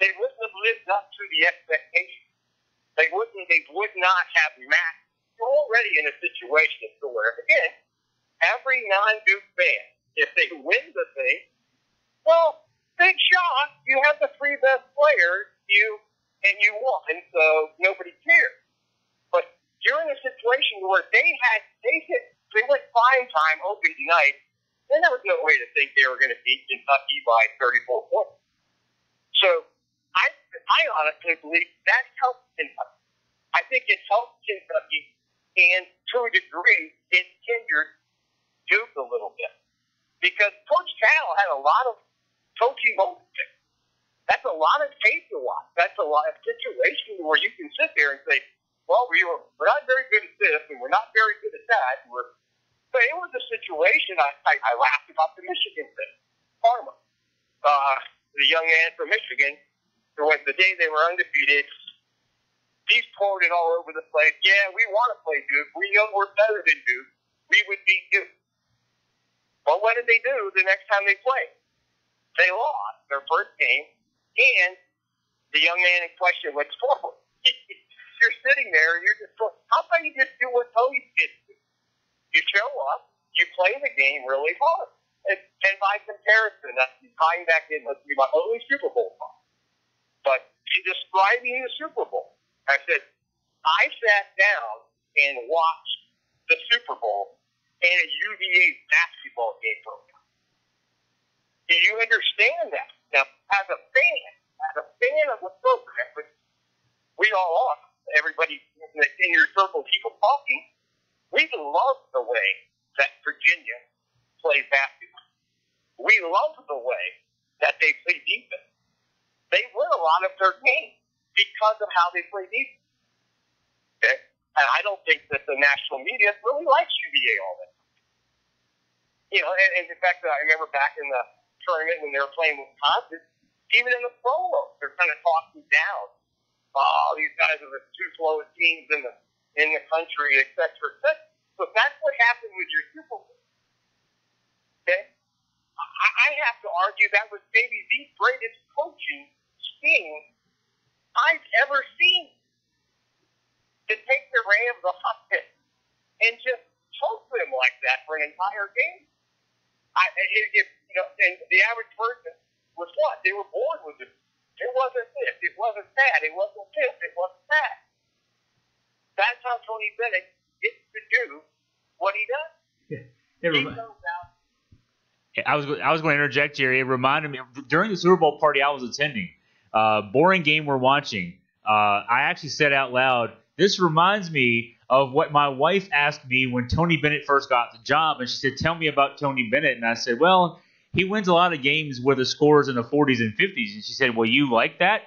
they wouldn't have lived up to the expectation. They would not have matched. You're already in a situation where, again, every non-Duke fan, if they win the thing, well, big shock. You have the 3 best players, you won, so nobody cares. But you're in a situation where they went prime time opening night, and there was no way to think they were going to beat Kentucky by 34 points. So I honestly believe that helped Kentucky. I think it helped Kentucky, and to a degree, it hindered Duke a little bit. Because Coach Cal had a lot of coaching moments. That's a lot of tape to watch. That's a lot of situations where you can sit there and say, well, we're not very good at this, and we're not very good at that. But it was a situation, I laughed about the Michigan thing. Parma, the young man from Michigan, who was the day they were undefeated, he's quoted all over the place, yeah, we want to play Duke. We know we're better than Duke. We would beat Duke. Well, what did they do the next time they played? They lost their first game, and the young man in question went forward. You're sitting there, and you're just going, how about you just do what Tony did? You show up, you play the game really hard. And by comparison, that's tying back in, let's be my only Super Bowl talk. But in describing the Super Bowl, I said, I sat down and watched the Super Bowl and a UVA basketball game broke out. Do you understand that? Now, as a fan of the program, which we all are, everybody in your circle, people talking, we love the way that Virginia plays basketball. We love the way that they play defense. They win a lot of their games because of how they play defense. Okay? And I don't think that the national media really likes UVA all that. You know, and in fact, I remember back in the tournament when they were playing Wisconsin, even in the prolo, they're kind of talking down. Oh, these guys are the two slowest teams in the country, et cetera, et cetera. So that's what happened with your Super Bowl. Okay? I have to argue that was maybe the greatest coaching scheme I've ever seen. To take the Rams off it and just choke them like that for an entire game. And the average person was what? They were bored with it. It wasn't this. It wasn't that. It wasn't this. It wasn't that. That's how Tony Bennett gets to do what he does. He goes out. I was going to interject, Jerry. It reminded me during the Super Bowl party I was attending. Boring game we're watching. I actually said out loud, "This reminds me of what my wife asked me when Tony Bennett first got the job." And she said, "Tell me about Tony Bennett." And I said, "Well, he wins a lot of games where the scores in the 40s and 50s." And she said, "Well, you like that?"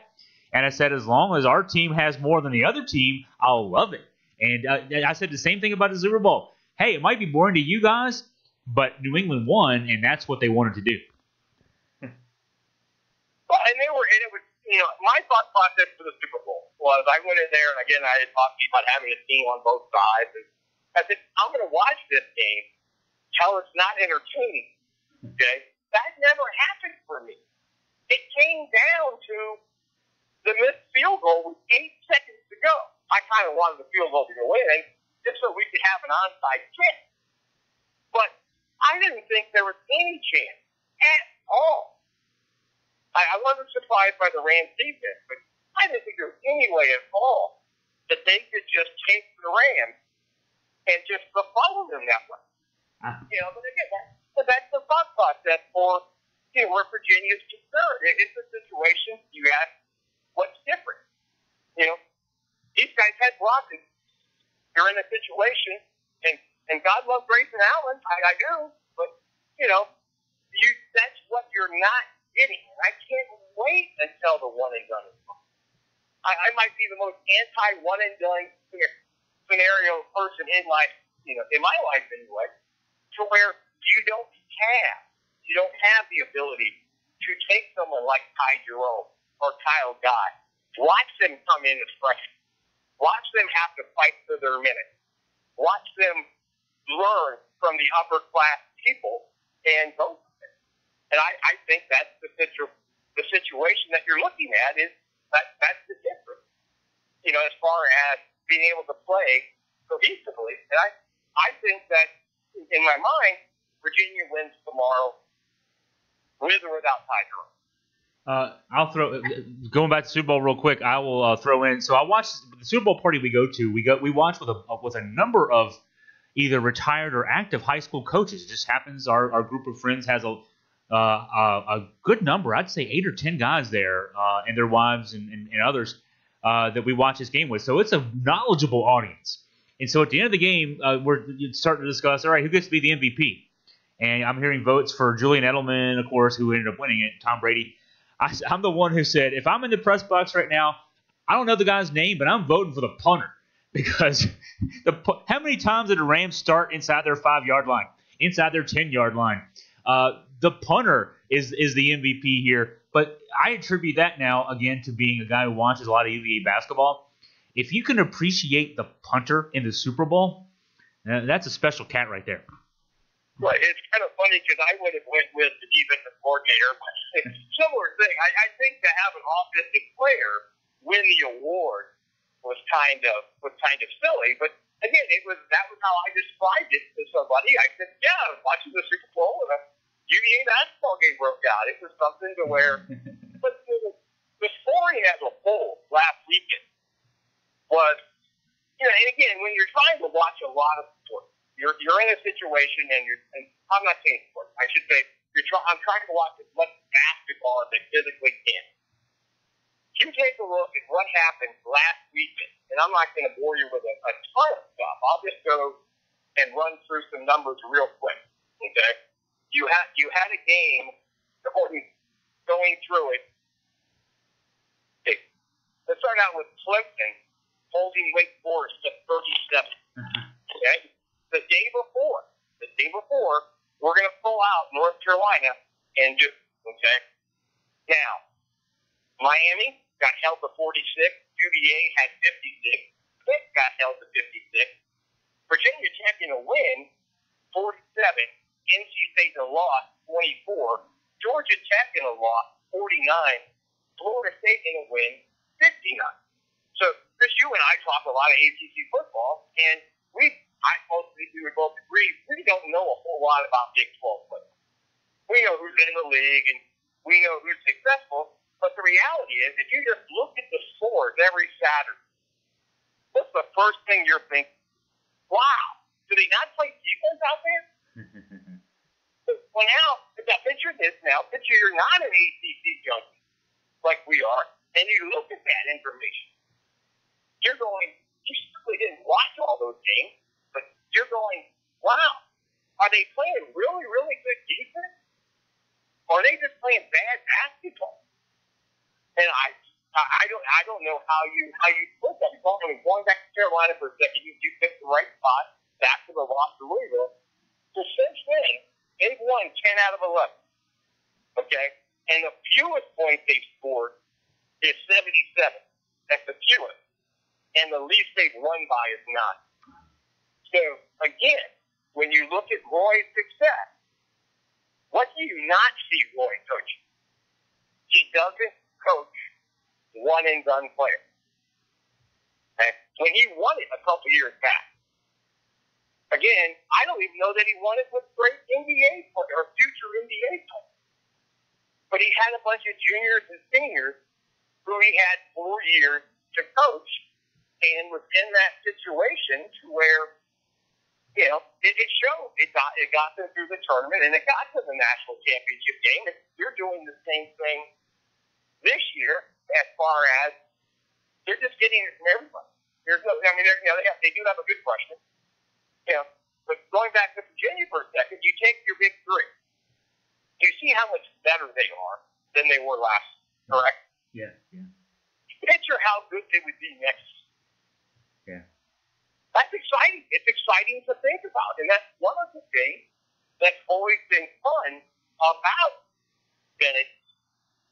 And I said, "As long as our team has more than the other team, I'll love it." And I said the same thing about the Super Bowl. Hey, it might be boring to you guys, but New England won, and that's what they wanted to do. Well, and it was, my thought process for the Super Bowl was I went in there, and again, I had talked to you about having a team on both sides, and I said, I'm going to watch this game till it's not entertaining. Okay? That never happened for me. It came down to the missed field goal with 8 seconds to go. I kind of wanted the field goal to go in just so we could have an onside kick. But I didn't think there was any chance at all. I wasn't surprised by the Rams defense, but I didn't think there was any way at all that they could just take the Rams and just befuddle them that way. But again, that's the thought process for where Virginia's concerned. It's a situation you ask, what's different? These guys had blocking. You're in a situation, and God love Grayson Allen, I do, but that's what you're not getting. I can't wait until the one and done is gone. I might be the most anti one and done scenario person in life, in my life anyway, to where you don't have the ability to take someone like Ty Jerome or Kyle Guy, watch them come in as freshmen, watch them have to fight for their minutes, watch them learn from the upper class people and go from it. And I think that's the situation that you're looking at is that's the difference. As far as being able to play cohesively. And I think that in my mind, Virginia wins tomorrow with or without Ty Jerome. I'll throw going back to Super Bowl real quick. I will throw in. So I watched the Super Bowl party we go to. We watch with a number of either retired or active high school coaches. It just happens our group of friends has a good number. I'd say 8 or 10 guys there, and their wives and others. that we watch this game with. So it's a knowledgeable audience. And so at the end of the game, we're starting to discuss, all right, who gets to be the MVP? And I'm hearing votes for Julian Edelman, of course, who ended up winning it, Tom Brady. I'm the one who said, if I'm in the press box right now, I don't know the guy's name, but I'm voting for the punter. Because how many times did the Rams start inside their 5-yard line, inside their 10-yard line? The punter is the MVP here. But I attribute that now, again, to being a guy who watches a lot of UVA basketball. If you can appreciate the punter in the Super Bowl, that's a special cat right there. Right. It's kind of funny because I would have went with the defensive coordinator. It's a similar thing. I think to have an offensive player win the award was kind of silly. But again, that was how I described it to somebody. I said, yeah, I was watching the Super Bowl and a UVA basketball game broke out. It was something to where, but the scoring as a whole last weekend was, and again, when you're trying to watch a lot of sports, you're in a situation and I'm not saying sports, I should say, I'm trying to watch as much basketball as I physically can. You take a look at what happened last weekend, and I'm not going to bore you with a ton of stuff. I'll just go and run through some numbers real quick. Okay, you had a game going through it. Okay. Let's start out with Clemson holding Wake Forest to 37. Okay, the day before, we're going to pull out North Carolina and Duke. Okay, now Miami got held to 46. UVA had 56. Pitt got held to 56. Virginia Tech in a win, 47. NC State in a loss, 24. Georgia Tech in a loss, 49. Florida State in a win, 59. So, Chris, you and I talk a lot of ACC football, and we would both agree, we don't know a whole lot about Big 12 football. We know who's in the league, and we know who's successful. But the reality is, if you just look at the scores every Saturday, what's the first thing you're thinking? Wow, do they not play defense out there? Well, now, picture this now. Picture you're not an ACC junkie like we are, and you look at that information. You're going, you certainly didn't watch all those games, but you're going, wow, are they playing really, really good defense? Or are they just playing bad basketball? And I don't know how you put that. Going back to Carolina for a second, you picked the right spot back to the loss to Louisville. So since then, they've won 10 out of 11. Okay? And the fewest points they've scored is 77. That's the fewest. And the least they've won by is 9. So, again, when you look at Roy's success, what do you not see Roy coaching? He doesn't coach one-and-done players. Okay? When he won it a couple years back, again, I don't even know that he won it with great NBA players or future NBA players. But he had a bunch of juniors and seniors who he had 4 years to coach and was in that situation to where, it showed. It got them through the tournament and it got to the national championship game. And you're doing the same thing this year, as far as they're just getting it from everybody. There's no, they do have a good freshman. But going back to Virginia for a second, you take your big three. You see how much better they are than they were last year, correct? Yeah. Picture how good they would be next year. Yeah. That's exciting. It's exciting to think about. And that's one of the things that's always been fun about Bennett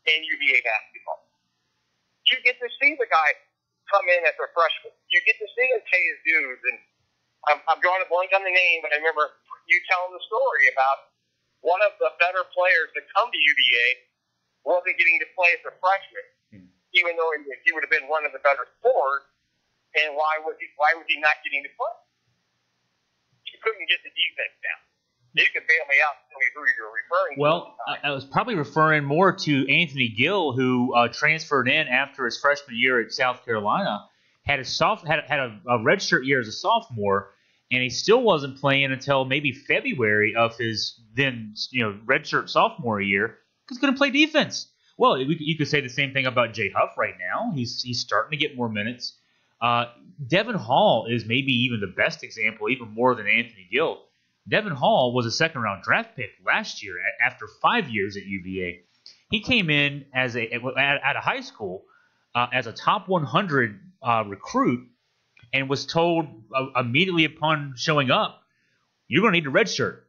and UVA basketball. You get to see the guy come in as a freshman. You get to see him pay his dues. And I'm drawing a blank on the name, but I remember you telling the story about one of the better players to come to UVA wasn't getting to play as a freshman, even though he would have been one of the better scorers. And why was he not getting to play? He couldn't get the defense down. You can bail me out and tell me who you're referring to. Well, I was probably referring more to Anthony Gill, who transferred in after his freshman year at South Carolina, had a redshirt year as a sophomore, and he still wasn't playing until maybe February of his then redshirt sophomore year because he couldn't play defense. Well, you could say the same thing about Jay Huff right now. He's starting to get more minutes. Devin Hall is maybe even the best example, even more than Anthony Gill. Devin Hall was a second-round draft pick last year after 5 years at UVA. He came in at a high school as a top 100 recruit and was told immediately upon showing up, you're going to need a red shirt.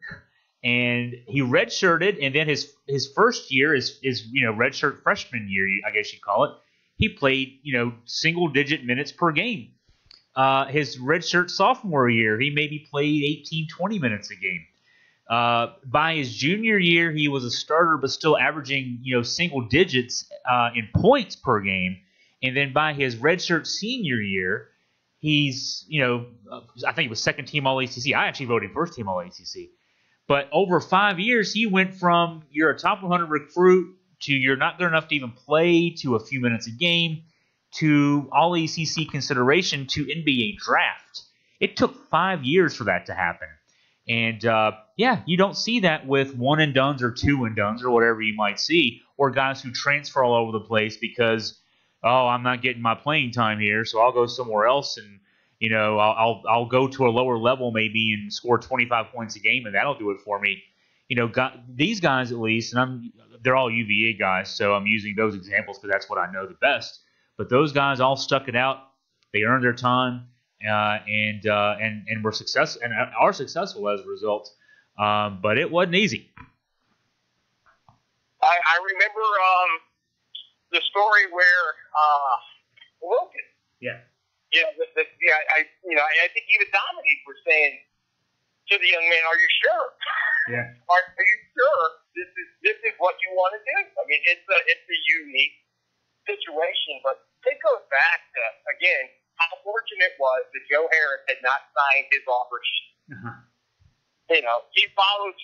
And he redshirted, and then his first year is redshirt freshman year, I guess you'd call it. He played single-digit minutes per game. His redshirt sophomore year, he maybe played 18, 20 minutes a game. By his junior year, he was a starter, but still averaging single digits in points per game. And then by his redshirt senior year, he's I think it was second team All ACC. I actually voted first team All ACC. But over 5 years, he went from you're a top 100 recruit to you're not good enough to even play to a few minutes a game to All ACC consideration to NBA draft. It took 5 years for that to happen. And, you don't see that with one-and-dones or two-and-dones or whatever you might see, or guys who transfer all over the place because, I'm not getting my playing time here, so I'll go somewhere else and, I'll go to a lower level maybe and score 25 points a game, and that'll do it for me. These guys at least, and they're all UVA guys, so I'm using those examples because that's what I know the best. But those guys all stuck it out. They earned their time, and were successful and are successful as a result. But it wasn't easy. I remember the story where Wilkins. Yeah. I think even Dominique was saying to the young man, "Are you sure? Yeah. Are you sure this is what you want to do?" I mean, it's a unique situation, but it goes back to again how fortunate it was that Joe Harris had not signed his offer sheet. Uh-huh. He follows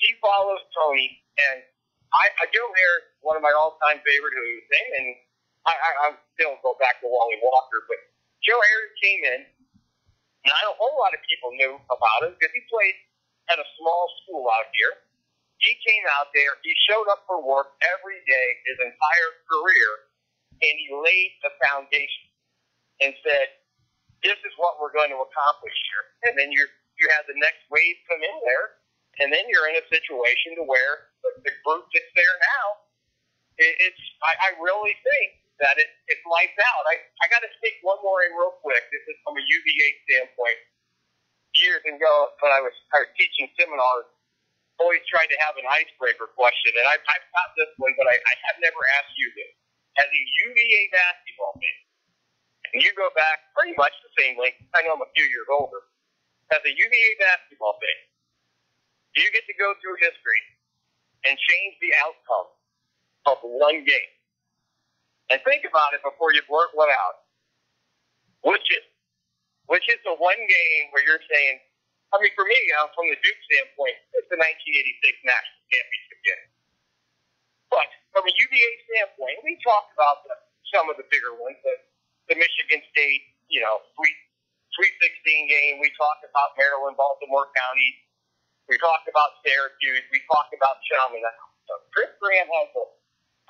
Tony, and Joe Harris is one of my all-time favorite Who's, and I still go back to Wally Walker, but Joe Harris came in. Not a whole lot of people knew about him because he played at a small school out here. He came out there. He showed up for work every day his entire career, and he laid the foundation and said, "This is what we're going to accomplish here." And then you have the next wave come in there, and then you're in a situation to where the group that's there now. I really think that it's lights out. I got to stick one more in real quick. This is from a UVA standpoint. Years ago, when I was teaching seminars, always tried to have an icebreaker question, and I've got this one, but I have never asked you this. As a UVA basketball fan, and you go back pretty much the same length. I know I'm a few years older. As a UVA basketball fan, do you get to go through history and change the outcome of one game? And think about it before you blurt one out. Which is the one game where you're saying, I mean, for me, from the Duke standpoint, it's the 1986 National Championship game. But from a UVA standpoint, we talked about some of the bigger ones, the Michigan State, Sweet 16 game. We talked about Maryland, Baltimore County. We talked about Syracuse. We talked about Chaminade. So Chris Graham has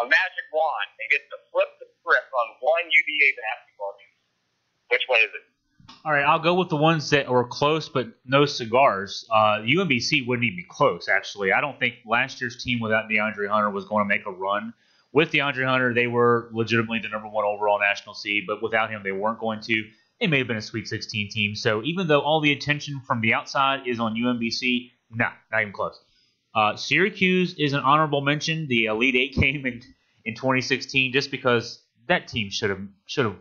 a magic wand and gets to flip the script on one UVA basketball team. Which one is it? All right, I'll go with the ones that were close but no cigars. UMBC wouldn't even be close, actually. I don't think last year's team without DeAndre Hunter was going to make a run. With DeAndre Hunter, they were legitimately the number one overall national seed, but without him, they weren't going to. It may have been a Sweet 16 team. So even though all the attention from the outside is on UMBC, not even close. Syracuse is an honorable mention. The Elite Eight came in 2016 just because that team should have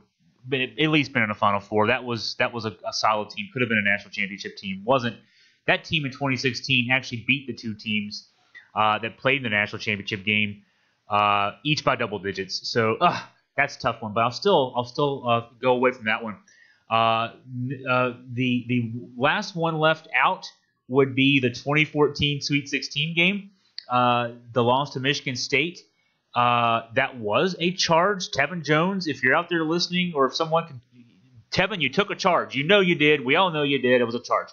been at least been in a Final Four. That was a solid team. Could have been a national championship team. Wasn't. That team in 2016 actually beat the two teams that played in the national championship game, each by double digits. So that's a tough one. But I'll still go away from that one. The last one left out would be the 2014 Sweet 16 game, the loss to Michigan State. That was a charge. Tevin Jones, if you're out there listening, or if someone can, Tevin, you took a charge. You know you did. We all know you did. It was a charge.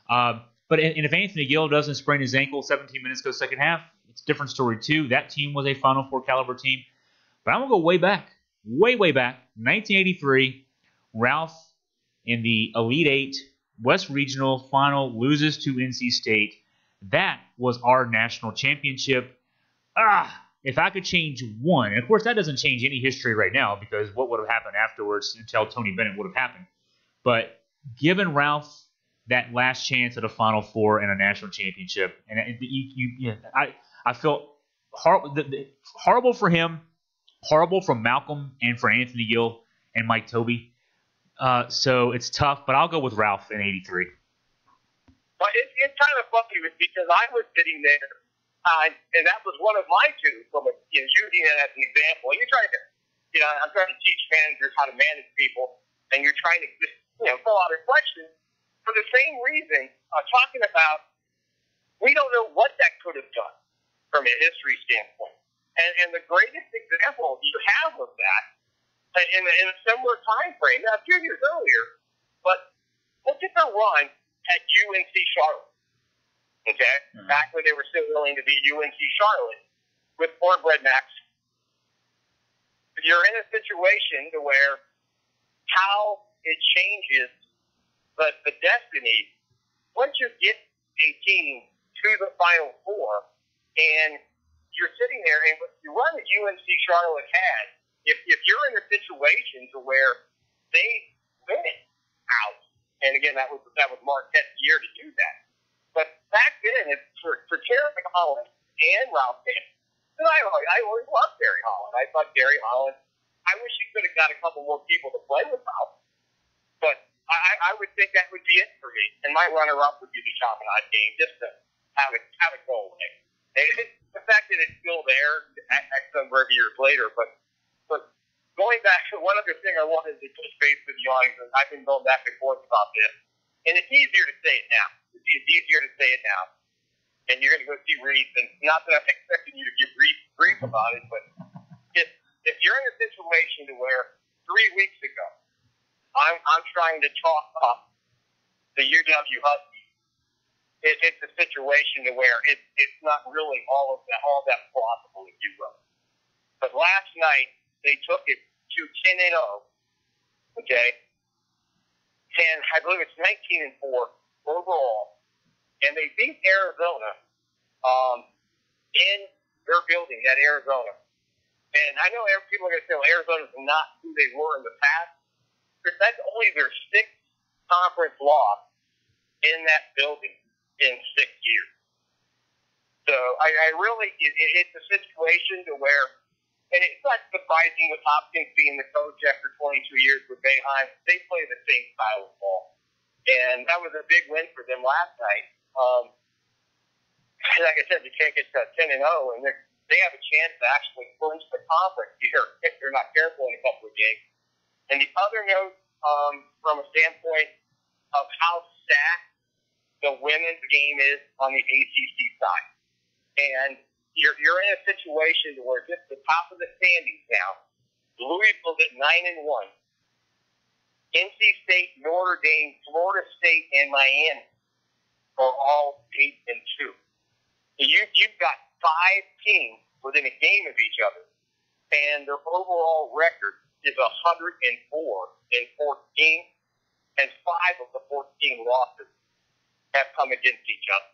But if Anthony Gill doesn't sprain his ankle, 17 minutes goes second half, it's a different story too. That team was a Final Four caliber team. But I'm going to go way back, way back, 1983, Ralph in the Elite Eight West Regional Final loses to NC State. That was our national championship. If I could change one, and of course that doesn't change any history right now because what would have happened afterwards until Tony Bennett would have happened. But given Ralph that last chance at a Final Four and a national championship, and I felt horrible for him, horrible for Malcolm and for Anthony Gill and Mike Tobey. So it's tough, but I'll go with Ralph in '83. Well, it's kind of funny because I was sitting there, and that was one of my two from using it as an example. You're trying to, I'm trying to teach managers how to manage people, and you're trying to just, fill out a question for the same reason. Talking about, we don't know what that could have done from a history standpoint, and the greatest example you have of that in a similar time frame, now a few years earlier, but look at the run at UNC Charlotte, okay? Mm-hmm. Back when they were still willing to be UNC Charlotte with Cornbread Max. You're in a situation to where how it changes the destiny once you get a team to the Final Four and you're sitting there and you run that UNC Charlotte had, if you're in a situation to where they win it out, and again, that was Marquette's year to do that. But back then, for Terry Holland and Ralph Pitt, and I always loved Terry Holland. I thought Terry Holland, I wish he could have got a couple more people to play with Ralph. But I would think that would be it for me. And my runner-up would be the Chaminade game, just to have it go away. And the fact that it's still there X number of years later, but going back to one other thing I wanted to touch base with you on, is I've been going back and forth about this, and it's easier to say it now. It's easier to say it now. And you're going to go see Reese, and not that I'm expecting you to give Reese about it, but if you're in a situation to where 3 weeks ago, I'm trying to talk up the UW Huskies, it's a situation to where it's not really all that plausible, if you will. But last night, they took it to 10-0, okay? And I believe it's 19-4 overall. And they beat Arizona in their building at Arizona. And I know people are going to say, well, Arizona's not who they were in the past. But that's only their sixth conference loss in that building in 6 years. So I really, it's a situation to where, and it's not surprising with Hopkins being the coach after 22 years with Boeheim. They play the same style of ball. And that was a big win for them last night. Like I said, they can't get to 10-0, and they have a chance to actually clinch the conference here if they're not careful in a couple of games. And the other note, from a standpoint of how stacked the women's game is on the ACC side. And you're in a situation where just the top of the standings now, Louisville's at 9-1. NC State, Notre Dame, Florida State, and Miami are all 8-2. You've got 5 teams within a game of each other, and their overall record is 104-14, and 5 of the 14 losses have come against each other.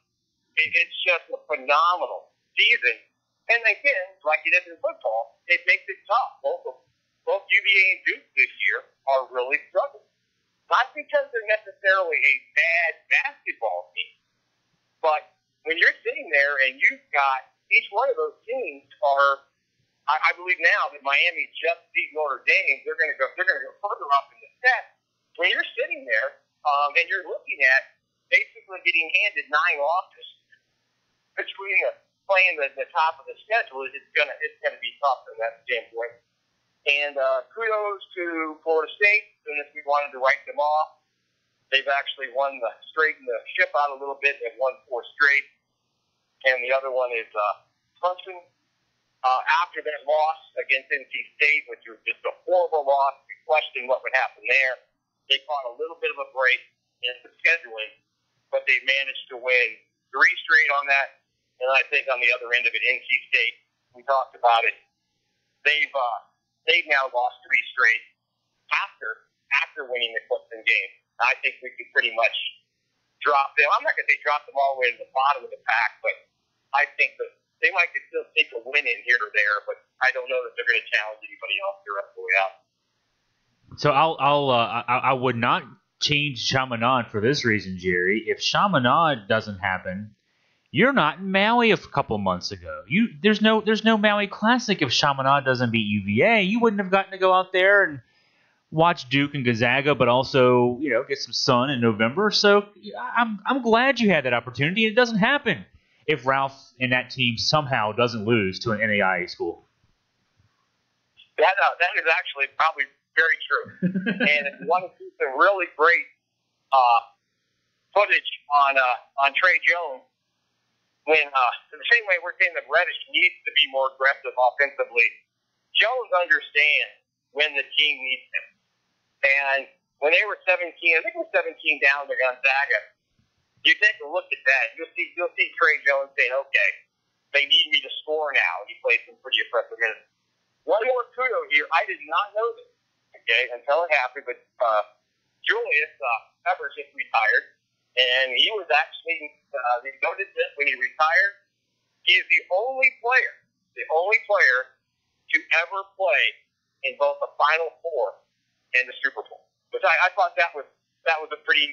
It's just a phenomenal season. And again, like it is in football, it makes it tough. Both UVA and Duke this year are really struggling. Not because they're necessarily a bad basketball team, but when you're sitting there and you've got each one of those teams are, I believe now that Miami just beat Notre Dame, they're going to go further up in the set. When you're sitting there and you're looking at basically getting handed 9 losses between playing the top of the schedule, it's gonna be tough from that standpoint. And kudos to Florida State. As soon as we wanted to write them off, they've actually straightened the ship out a little bit. They've won 4 straight, and the other one is Clemson. After that loss against NC State, which was just a horrible loss, we questioned what would happen there. They caught a little bit of a break in the scheduling, but they managed to win 3 straight on that. And I think on the other end of it, NC State, we talked about it. they've now lost 3 straight after winning the Clemson game. I think we could pretty much drop them. I'm not going to say drop them all the way to the bottom of the pack, but I think that they might still take a win in here or there, but I don't know that they're going to challenge anybody else the rest of the way out. So I would not change Chaminade for this reason, Jerry. If Chaminade doesn't happen, you're not in Maui a couple months ago. There's no Maui Classic if Chaminade doesn't beat UVA. You wouldn't have gotten to go out there and watch Duke and Gonzaga, but also get some sun in November. So I'm glad you had that opportunity. It doesn't happen if Ralph and that team somehow doesn't lose to an NAIA school. That is actually probably very true. And if you want to see some really great footage on Trey Jones, when the same way we're saying that Reddish needs to be more aggressive offensively, Jones understands when the team needs him. And when they were 17, I think it was 17 down to Gonzaga, you take a look at that, you'll see Trey Jones saying, okay, they need me to score now. And he played some pretty impressive minutes. One more kudo here. I did not know this, okay, until it happened, but Julius Peppers just retired, and he was actually, he noted this when he retired. He is the only player to ever play in both the Final Four and the Super Bowl, which I thought that was a pretty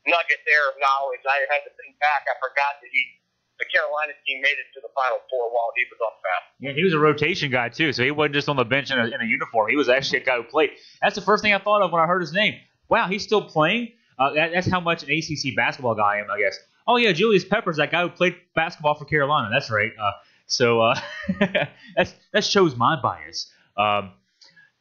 nugget there of knowledge. I had to think back. I forgot that the Carolina team made it to the Final Four while he was on fast. Yeah, he was a rotation guy too, so he wasn't just on the bench in a uniform. He was actually a guy who played. That's the first thing I thought of when I heard his name. Wow, he's still playing? That's how much an ACC basketball guy I am, I guess. Oh yeah, Julius Peppers, that guy who played basketball for Carolina. That's right. So that shows my bias.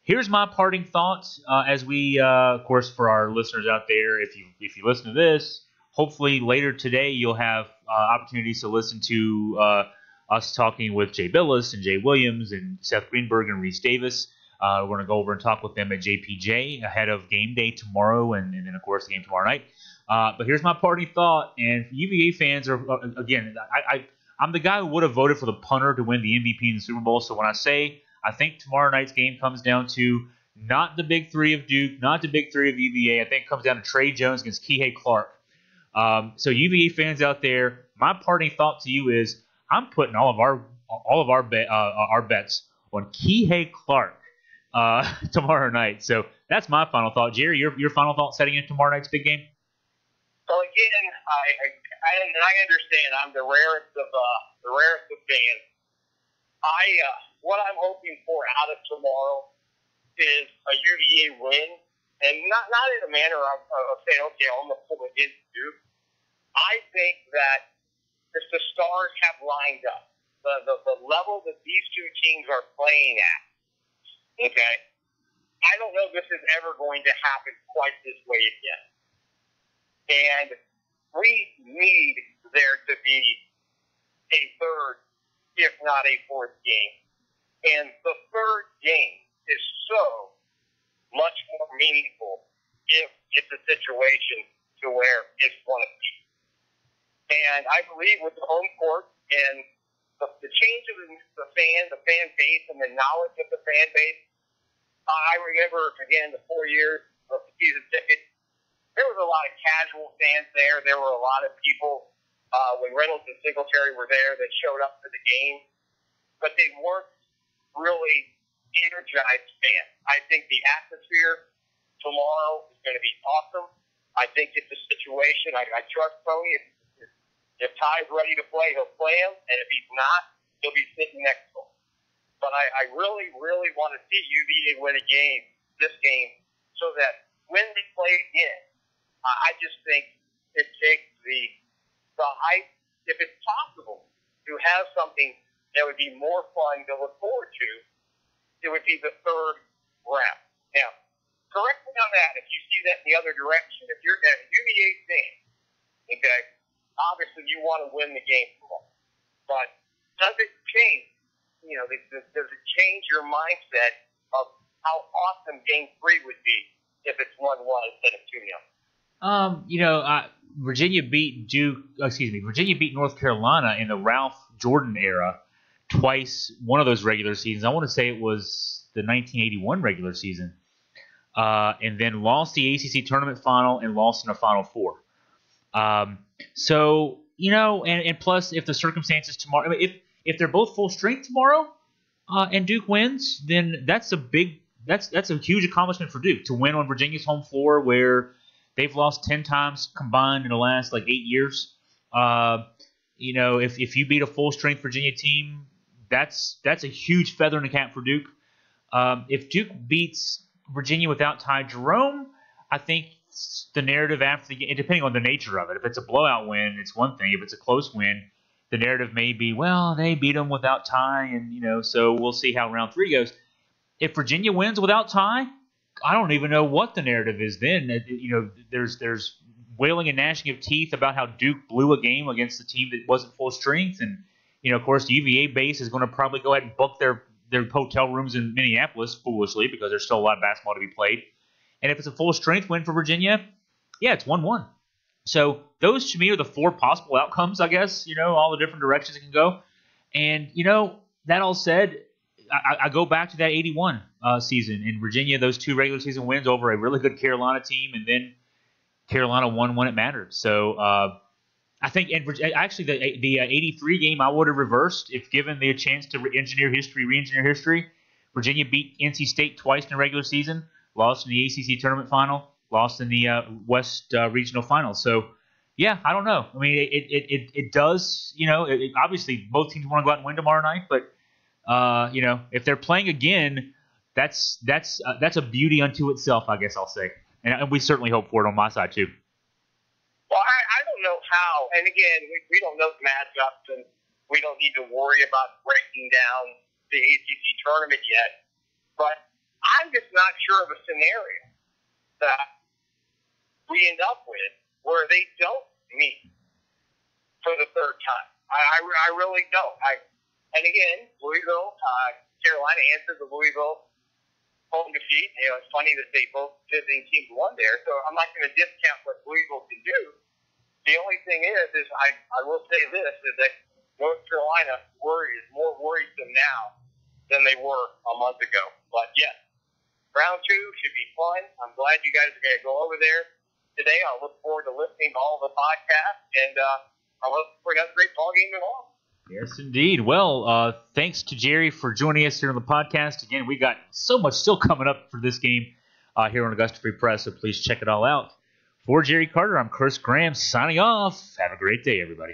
Here's my parting thoughts as we, of course, for our listeners out there, if you listen to this, hopefully later today you'll have opportunities to listen to us talking with Jay Billis and Jay Williams and Seth Greenberg and Reese Davis. We're going to go over and talk with them at JPJ ahead of game day tomorrow and then, of course, the game tomorrow night. But here's my parting thought. And UVA fans are, again, I'm the guy who would have voted for the punter to win the MVP in the Super Bowl. So when I say I think tomorrow night's game comes down to not the big three of Duke, not the big three of UVA. I think it comes down to Trey Jones against Kihei Clark. So UVA fans out there, my parting thought to you is I'm putting all of our bets on Kihei Clark tomorrow night. So that's my final thought. Jerry, your final thought setting into tomorrow night's big game? So again, I understand I'm the rarest of fans. What I'm hoping for out of tomorrow is a UVA win, and not in a manner of saying, okay, I'm going to pull against Duke. I think that if the stars have lined up, the level that these two teams are playing at, okay, I don't know if this is ever going to happen quite this way again. And we need there to be a third, if not a fourth game. And the third game is so much more meaningful if it's a situation to where it's one apiece. And I believe with the home court and the change of the fan base and the knowledge of the fan base, I remember, again, the 4 years of the season ticket, there was a lot of casual fans there. There were a lot of people when Reynolds and Singletary were there that showed up for the game, but they weren't really energized fans. I think the atmosphere tomorrow is going to be awesome. I think it's a situation. I trust Tony. If Ty's ready to play, he'll play him, and if he's not, he'll be sitting next to him. But I really, really want to see UVA win this game, so that when they play again, I just think it takes the hype, if it's possible, to have something that would be more fun to look forward to. It would be the third round. Now, correct me on that if you see that in the other direction. If you're a UVA fan, okay, obviously you want to win the game tomorrow. But does it change? Does it change your mindset of how awesome Game 3 would be if it's 1-1 instead of 2-0? Virginia beat North Carolina in the Ralph Jordan era twice one of those regular seasons. I want to say it was the 1981 regular season, and then lost the ACC tournament final and lost in the Final Four. So, and plus, if the circumstances tomorrow, I mean, if they're both full strength tomorrow, and Duke wins, then that's a huge accomplishment for Duke to win on Virginia's home floor, where they've lost 10 times combined in the last 8 years. If you beat a full strength Virginia team, that's a huge feather in the cap for Duke. If Duke beats Virginia without Ty Jerome, I think the narrative after the game, depending on the nature of it, if it's a blowout win, it's one thing. If it's a close win, the narrative may be, well, they beat them without Ty, and so we'll see how round 3 goes. If Virginia wins without Ty, I don't even know what the narrative is then. There's wailing and gnashing of teeth about how Duke blew a game against a team that wasn't full strength, and of course the UVA base is going to probably go ahead and book their hotel rooms in Minneapolis foolishly because there's still a lot of basketball to be played. And if it's a full strength win for Virginia, yeah, it's 1-1. So those to me are the 4 possible outcomes, I guess. All the different directions it can go. And that all said, I go back to that 81 season in Virginia, those 2 regular season wins over a really good Carolina team, and then Carolina won when it mattered. So I think, actually, the 83 game I would have reversed if given the chance to re-engineer history. Virginia beat NC State twice in the regular season, lost in the ACC tournament final, lost in the West regional final. So, yeah, I don't know. I mean, it does. Obviously, both teams want to go out and win tomorrow night, but if they're playing again, that's a beauty unto itself, I guess I'll say. And we certainly hope for it on my side, too. Well, I don't know how. And again, we don't know the matchups, and we don't need to worry about breaking down the ACC tournament yet. But I'm just not sure of a scenario that we end up with where they don't meet for the 3rd time. I really don't. And again, Louisville, Carolina answered the Louisville home defeat. It's funny that they both visiting teams won there, so I'm not going to discount what Louisville can do. The only thing is I will say this, is that North Carolina is more worrisome now than they were a month ago. But yes, round 2 should be fun. I'm glad you guys are going to go over there today. I look forward to listening to all the podcasts, and I look for another great ball game tomorrow. Yes, indeed. Well, thanks to Jerry for joining us here on the podcast. Again, we got so much still coming up for this game here on Augusta Free Press, so please check it all out. For Jerry Carter, I'm Chris Graham signing off. Have a great day, everybody.